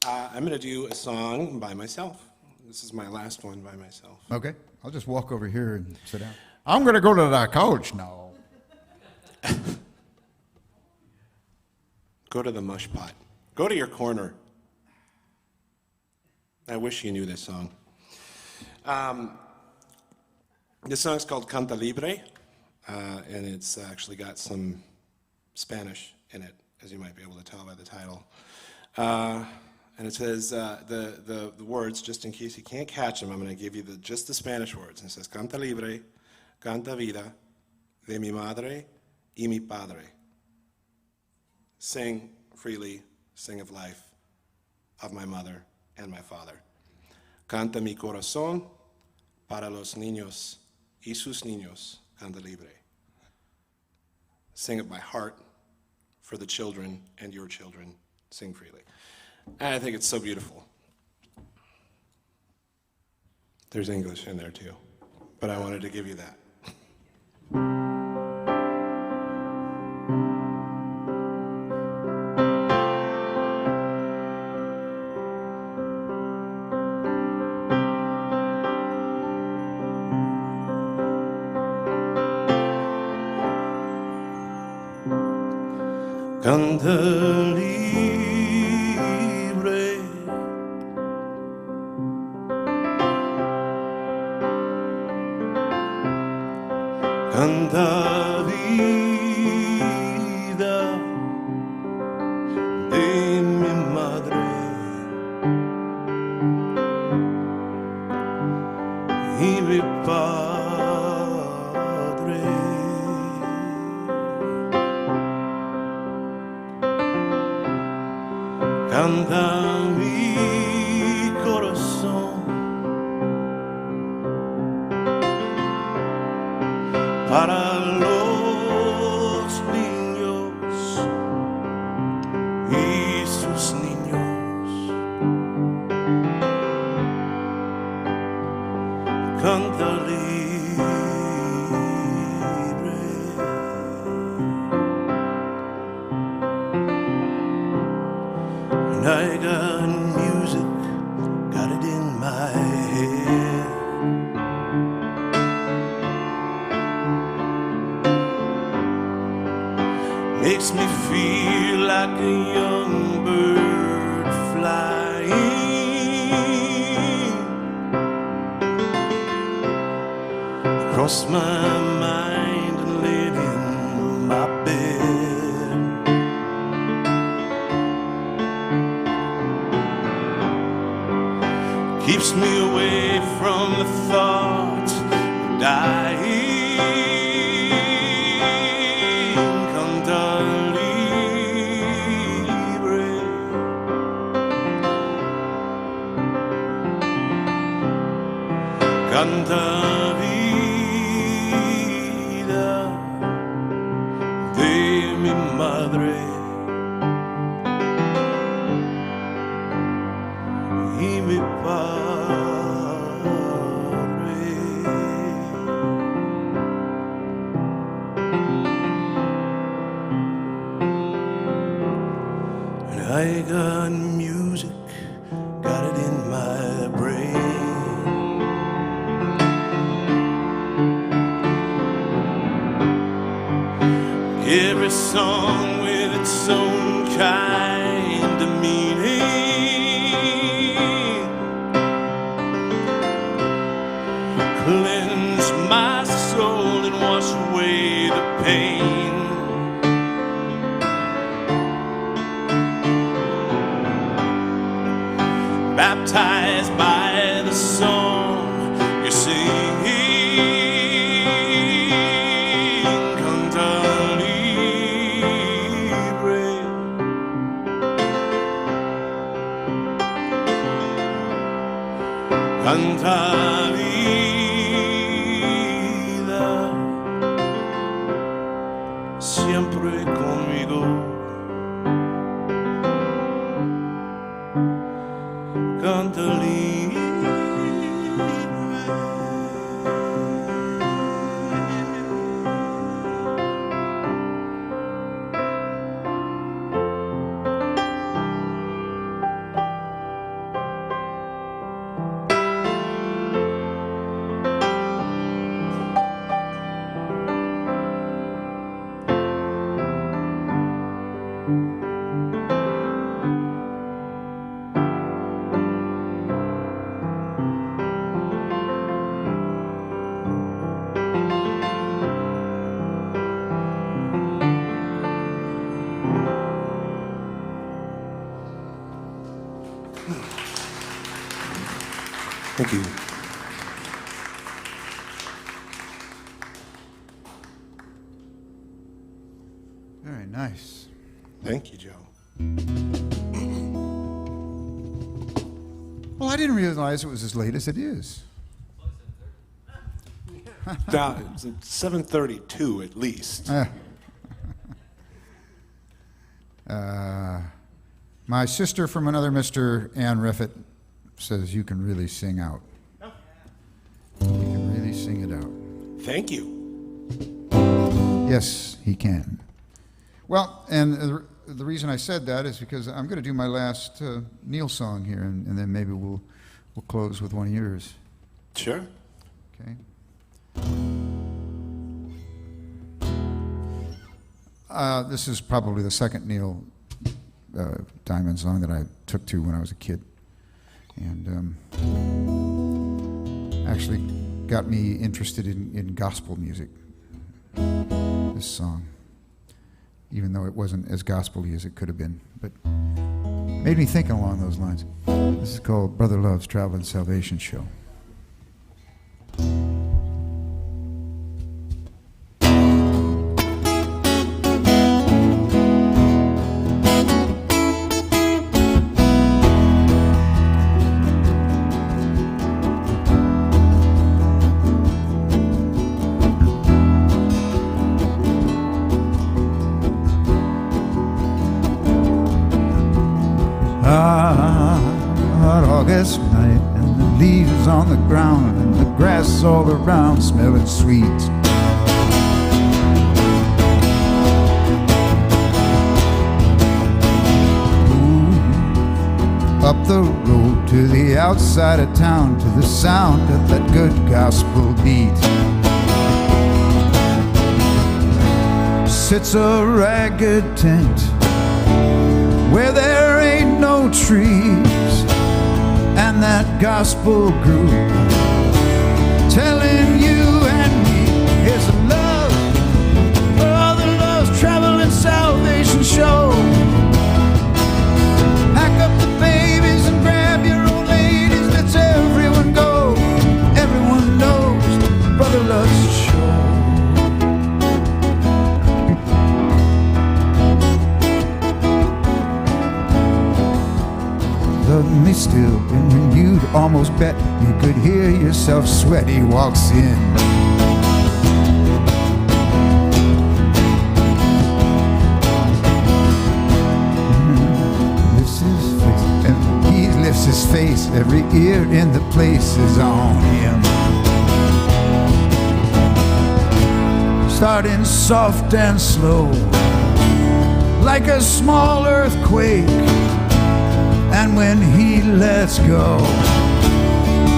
going to do a song by myself. This is my last one by myself. Okay, I'll just walk over here and sit down. I'm going to go to the couch now. Go to the mush pot. Go to your corner. I wish you knew this song. This song's called Canta Libre, and it's actually got some Spanish in it, as you might be able to tell by the title. And it says, the words, just in case you can't catch them, I'm going to give you just the Spanish words. And it says, Canta libre, canta vida, de mi madre y mi padre. Sing freely, sing of life, of my mother and my father. Canta mi corazón para los niños y sus niños, canta libre. Sing of my heart for the children and your children, sing freely. And I think it's so beautiful. There's English in there too, but I wanted to give you that. Canta libre, canta vida de mi madre y mi padre. Canta mi corazón para los niños y sus niños. Canta libre. And I got music, got it in my head. Makes me feel like a young bird flying across my mind and laid in my bed. Keeps me away from the thought of dying. Canta libre. Canta vida de mi madre y mi padre. And I got music, got it in my brain. Every song with its own kind of meaning. Cleanse my soul and wash away the pain. Baptized by the song you're singing. Canta libre. Canta vida siempre conmigo. Canta libre. Thank you. Very nice. Thank you, Joe. Well, I didn't realize it was as late as it is. Now, it's 7:32 at least. My sister from another Mr. Ann Riffett says you can really sing out. You can really sing it out. Thank you. Yes, he can. Well, and the reason I said that is because I'm going to do my last Neil song here, and then maybe we'll close with one of yours. Sure. Okay. This is probably the second Neil Diamond song that I took to when I was a kid, and actually got me interested in gospel music. This song, even though it wasn't as gospel-y as it could have been, but made me think along those lines. This is called Brother Love's Traveling Salvation Show. Hot August night, and the leaves on the ground, and the grass all around smelling sweet. Ooh, up the road to the outside of town, to the sound of that good gospel beat, sits a ragged tent where there ain't no trees, and that gospel group telling you and me is a love, Brother Love's Traveling Salvation Show. Pack up the babies and grab your old ladies, let's everyone go. Everyone knows Brother Love's show. Love me still, and when you'd almost bet you could hear yourself sweat, he walks in. Lifts his face, and he lifts his face, every ear in the place is on him. Starting soft and slow, like a small earthquake. And when he lets go,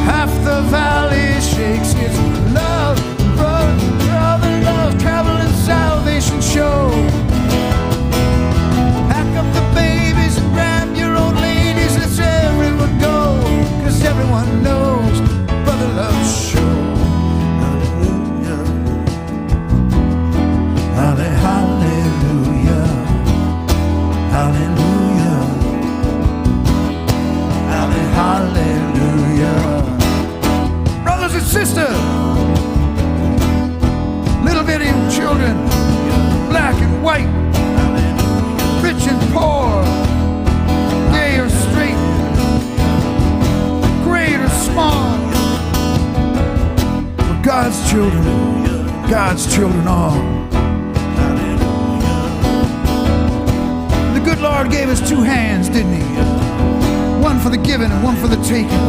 half the valley shakes. It's love, brother love, traveling salvation show. Pack up the babies and grab your old ladies, let's everyone go, 'cause everyone knows Brother Love's show. Hallelujah, hallelujah, hallelujah. Hallelujah. Brothers and sisters, little bitty children, black and white, rich and poor, gay or straight, great or small, for God's children all. The good Lord gave us two hands, didn't he? One for the giving and one for the taking.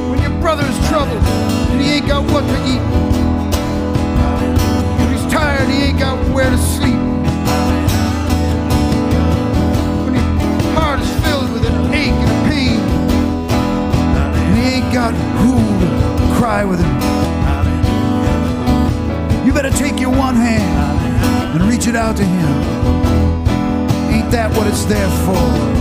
When your brother's troubled and he ain't got what to eat, when he's tired and he ain't got where to sleep, when his heart is filled with an ache and a pain, and he ain't got who to cry with him, you better take your one hand and reach it out to him. Ain't that what it's there for?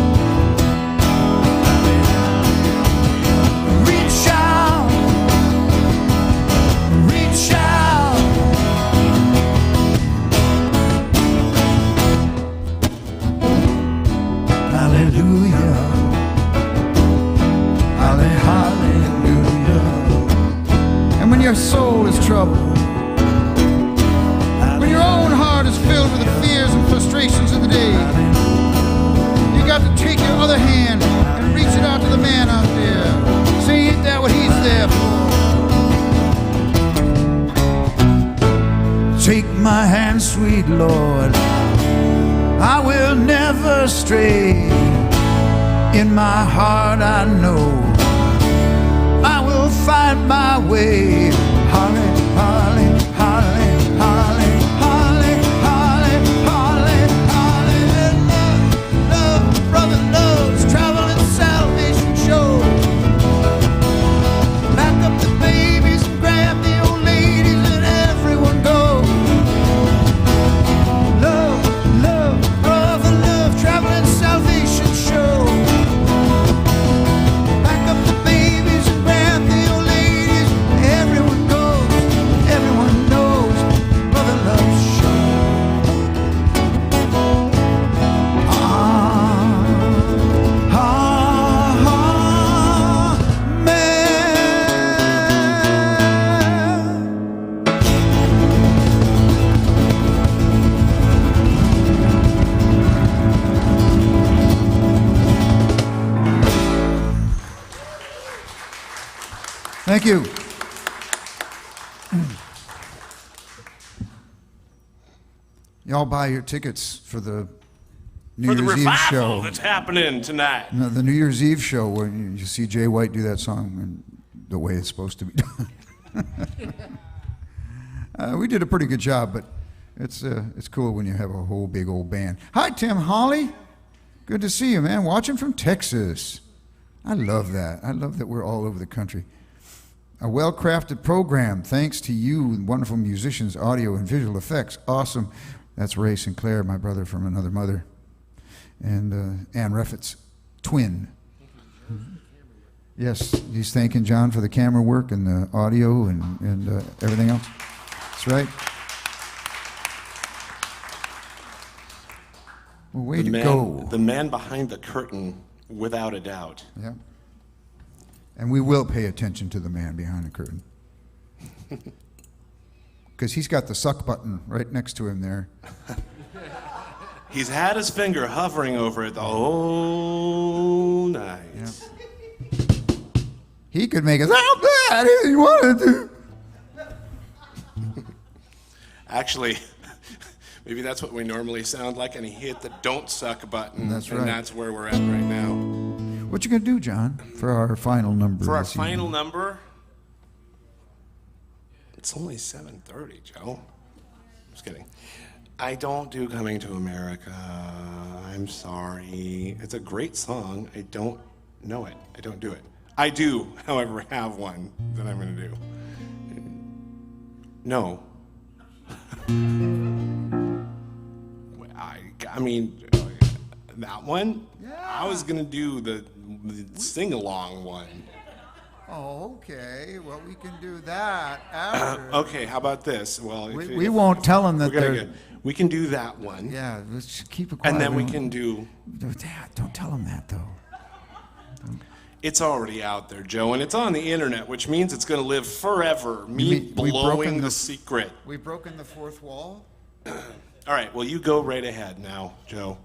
Hallelujah, your soul is troubled, when your own heart is filled with the fears and frustrations of the day, you got to take your other hand and reach it out to the man out there. Say, ain't that what he's there for? Take my hand, sweet Lord, I will never stray. In my heart I know I will find my way. Holly, holly, holly, holly, holly, holly, holly, holly. Love, love, brother loves traveling salvation show. Back up the babies and grab the old ladies and everyone go. Love, love, brother love traveling salvation show. Back up the babies and grab the old ladies. Everyone goes, everyone knows, brother loves show. Thank you. Y'all buy your tickets for the New For the Year's Eve revival show. that's happening tonight. No, the New Year's Eve show where you see Jay White do that song and the way it's supposed to be done. We did a pretty good job, but it's cool when you have a whole big old band. Hi, Tim Holly. Good to see you, man. Watching from Texas. I love that. I love that we're all over the country. A well-crafted program, thanks to you, wonderful musicians, audio and visual effects. Awesome. That's Ray Sinclair, my brother from another mother, and Ann Reffitt's twin. Yes, he's thanking John for the camera work and the audio and everything else. That's right. Well, way to go. The man behind the curtain, without a doubt. Yeah. And we will pay attention to the man behind the curtain. Because he's got the suck button right next to him there. He's had his finger hovering over it the whole night. Yeah. He could make us out bad if he wanted to. Actually, maybe that's what we normally sound like, and he hit the don't suck button. That's right. And that's where we're at right now. What you gonna do, John, for our final number? For our this evening? final number, it's only 7:30, Joe. Just kidding. I don't do Coming to America. I'm sorry. It's a great song. I don't know it. I don't do it. I do, however, have one that I'm going to do. No. I mean, that one? Yeah. I was going to do the sing-along one. Oh, okay. Well, we can do that after. Okay, how about this? Well, We won't tell them that they're. we can do that one. Yeah, let's keep it quiet. And then we can do. Don't tell them that though. It's already out there, Joe, and it's on the internet, which means it's going to live forever. Me mean we've blowing broken the secret. We've broken the fourth wall. All right, well, you go right ahead now, Joe.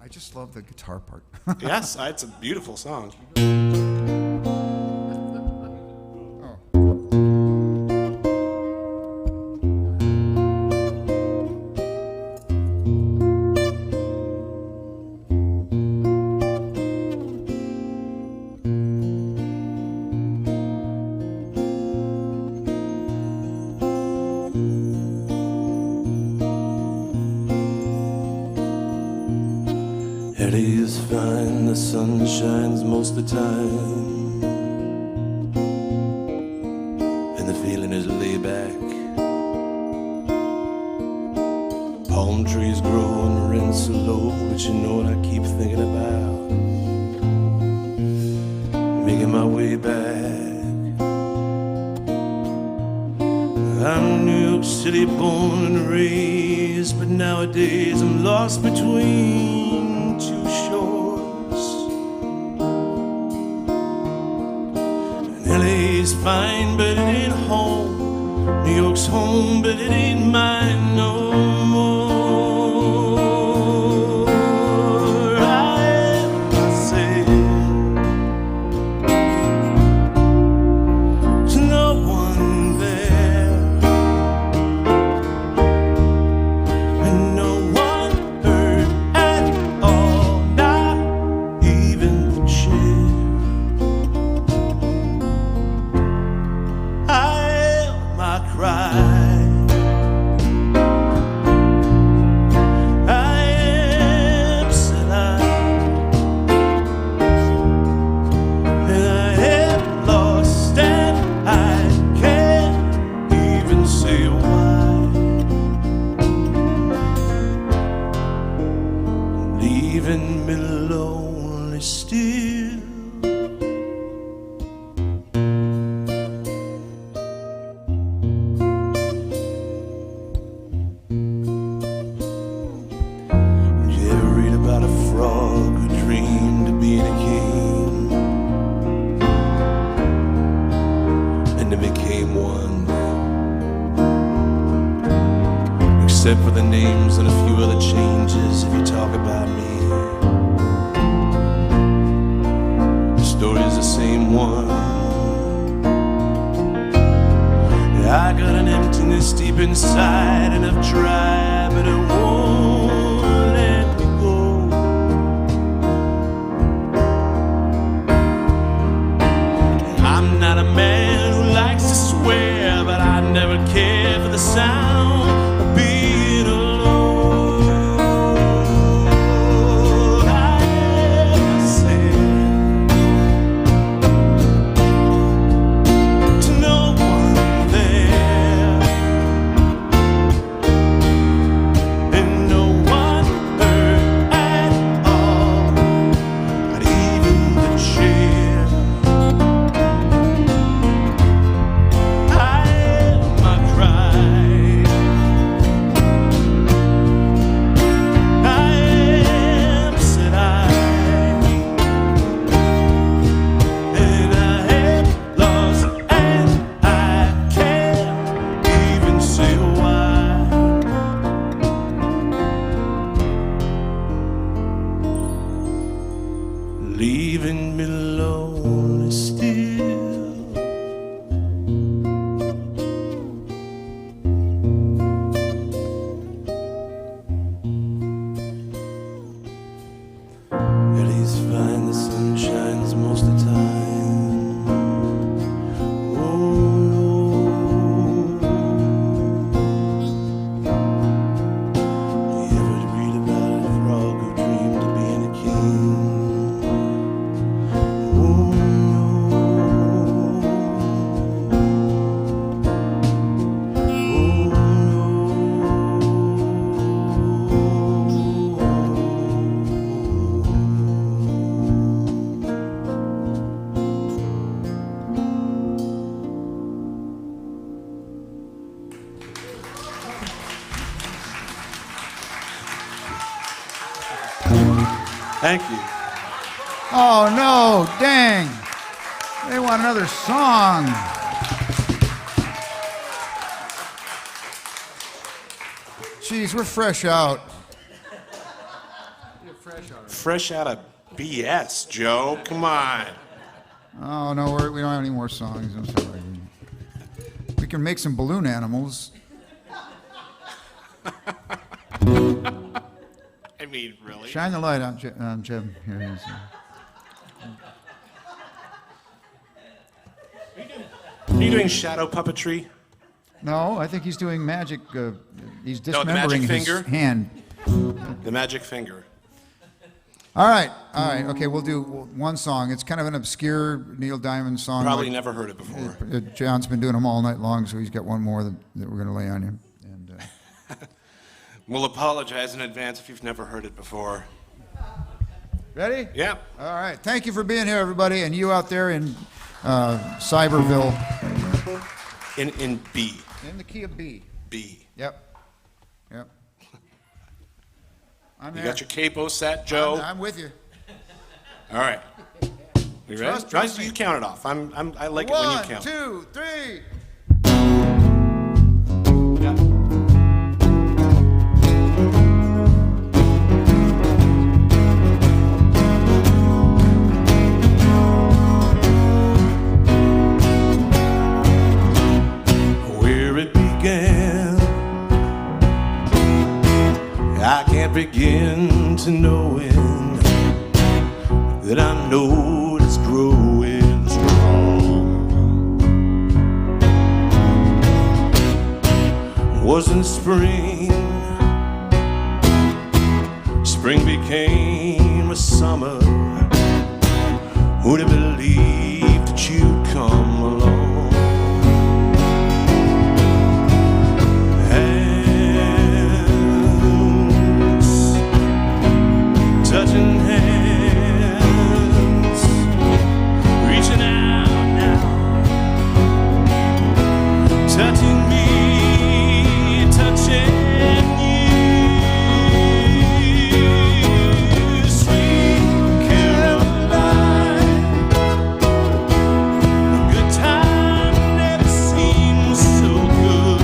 I just love the guitar part. Yes, it's a beautiful song. Eddie's fine, the sun shines most of the time, and the feeling is laid back. Palm trees grow and rent so low, but you know what I keep thinking about? Making my way back. I'm New York City born and raised, but nowadays I'm lost between two shores. And LA's fine, but it ain't home. New York's home, but it ain't mine no more. I am myself. There's no one there, and no one heard at all, not even the chair. I am my cry. I am said and I am lost, and I can't even say why. Leaving me lonely still. Did you ever read about a frog who dreamed of being a king? And then became one. Except for the names and a few other changes, if you talk about me. The story is the same one. I got an emptiness deep inside, and I've tried, but it won't let me go. I'm not a man who likes to swear, but I never cared for the sound of being alone. I am myself to no one there, and no one heard at all, not even the chair. I am my cry. I am said and I am lost, and I can't even say why. Leaving me lonely still. At least find the sun shines most of the time. Oh, you ever read about a frog who dreamed of being a king? Thank you. Oh no, dang. They want another song. Jeez, we're fresh out. Fresh out of BS, Joe. Come on. Oh no, we don't have any more songs. I'm sorry. We can make some balloon animals. I mean, really? Shine the light on Jim. Here he is. Are you doing shadow puppetry? No, I think he's doing magic. He's No, the magic dismembering his finger? hand. The magic finger. All right. Okay, we'll do one song. It's kind of an obscure Neil Diamond song. Probably never heard it before. John's been doing them all night long, so he's got one more that we're going to lay on him. And We'll apologize in advance if you've never heard it before. ready? Yeah. All right. Thank you for being here, everybody, and you out there in Cyberville. In B. In the key of B. B. Yep. I'm You there. got your capo set, Joe? I'm with you. All right. You ready? Trust me. You count it off. I like it when you count. 1, 2, 3. can't begin to knowing that I know it's growing strong. Wasn't spring, spring became a summer. Who'd have believed that you'd come along? Hands, touching hands, reaching out now, touching me, touching you. Sweet Caroline, a good time never seems so good.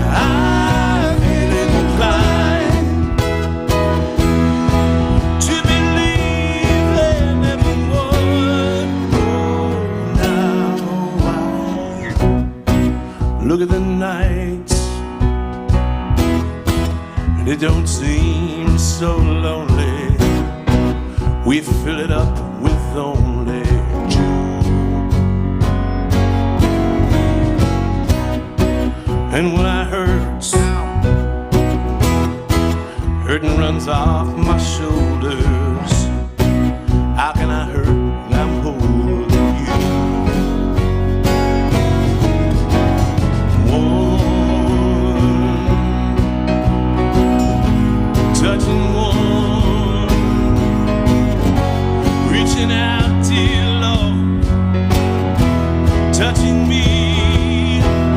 I've been inclined to believe there never would. Oh, now I look at the nights, and it don't seem so lonely. We fill it up with only June. And when I hurt, hurting runs off my shoulders. How can I hurt when I'm holding you? One, touching one, reaching out, dear Lord, touching me,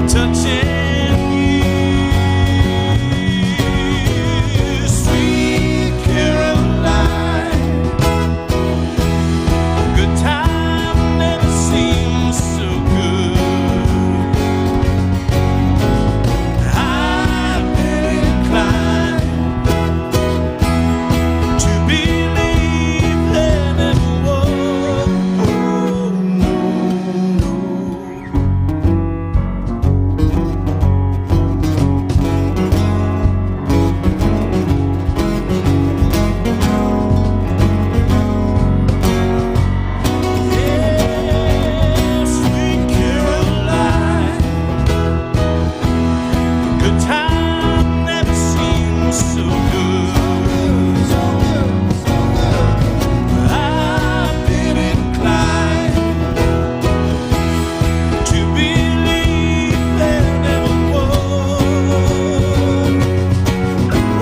touching you. Sweet Caroline, good time never seems so good. I've been inclined to believe there never was. Oh, no, no. Yeah, sweet Caroline, good time never seems so good. I've been inclined to believe there never was.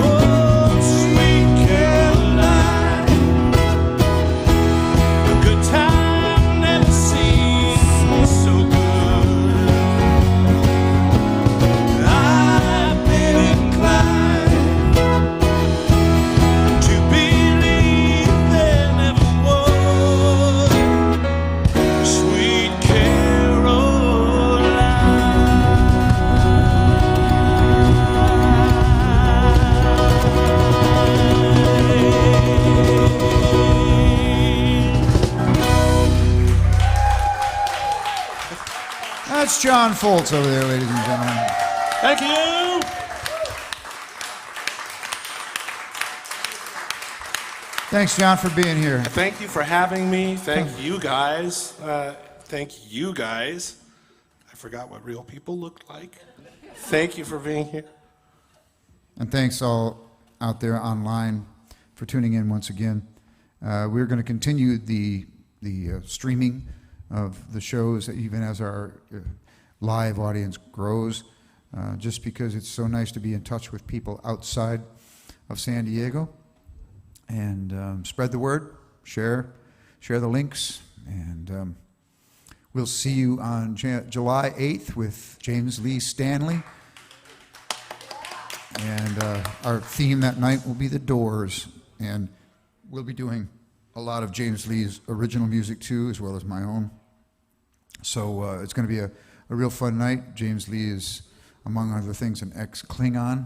Oh, sweet Caroline, a good time never seems so good. I've been inclined to believe there never was. Sweet That's John Foltz over there, ladies and gentlemen. Thank you. Thanks, John, for being here. Thank you for having me. Thank you guys. Thank you guys. I forgot what real people looked like. Thank you for being here. And thanks all out there online for tuning in once again. We're going to continue the streaming of the shows even as our live audience grows, just because it's so nice to be in touch with people outside of San Diego. And spread the word, share the links, and we'll see you on July 8th with James Lee Stanley. And our theme that night will be The Doors, and we'll be doing a lot of James Lee's original music too, as well as my own. So it's going to be a real fun night. James Lee is, among other things, an ex-Klingon,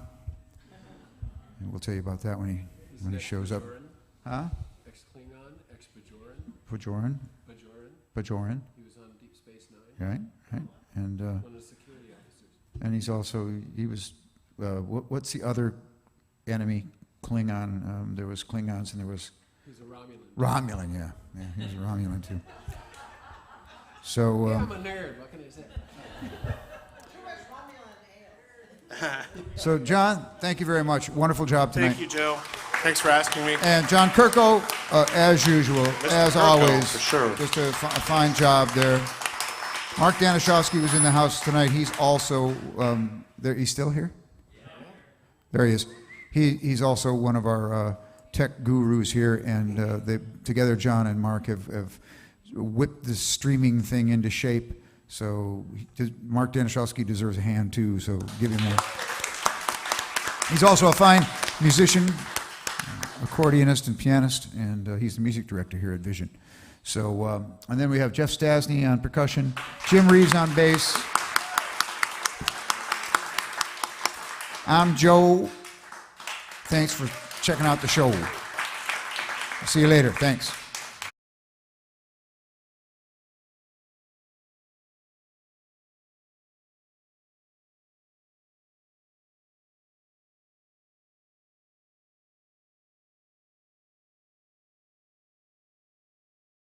and we'll tell you about that when he shows up. Huh? Ex-Klingon, ex-Bajoran. Bajoran. Bajoran. He was on Deep Space Nine. Right. And One of the security officers. and he was what's the other enemy? Klingon. There was Klingons and there was He's a Romulan. Romulan. Yeah, he was a Romulan too. So. Yeah, I'm a nerd. What can I say? So, John, thank you very much. Wonderful job tonight. Thank you, Joe. Thanks for asking me. And John Kirko, as usual, as Kirko, always, for sure. just a fine job there. Mark Danishofsky was in the house tonight. He's also there. He's still here. There he is. He's also one of our tech gurus here, and together, John and Mark have whipped this streaming thing into shape. So Mark Danishofsky deserves a hand too, so give him a... He's also a fine musician, accordionist and pianist, and he's the music director here at Vision. So, and then we have Jeff Stasny on percussion, Jim Reeves on bass. I'm Joe. Thanks for checking out the show. See you later. Thanks.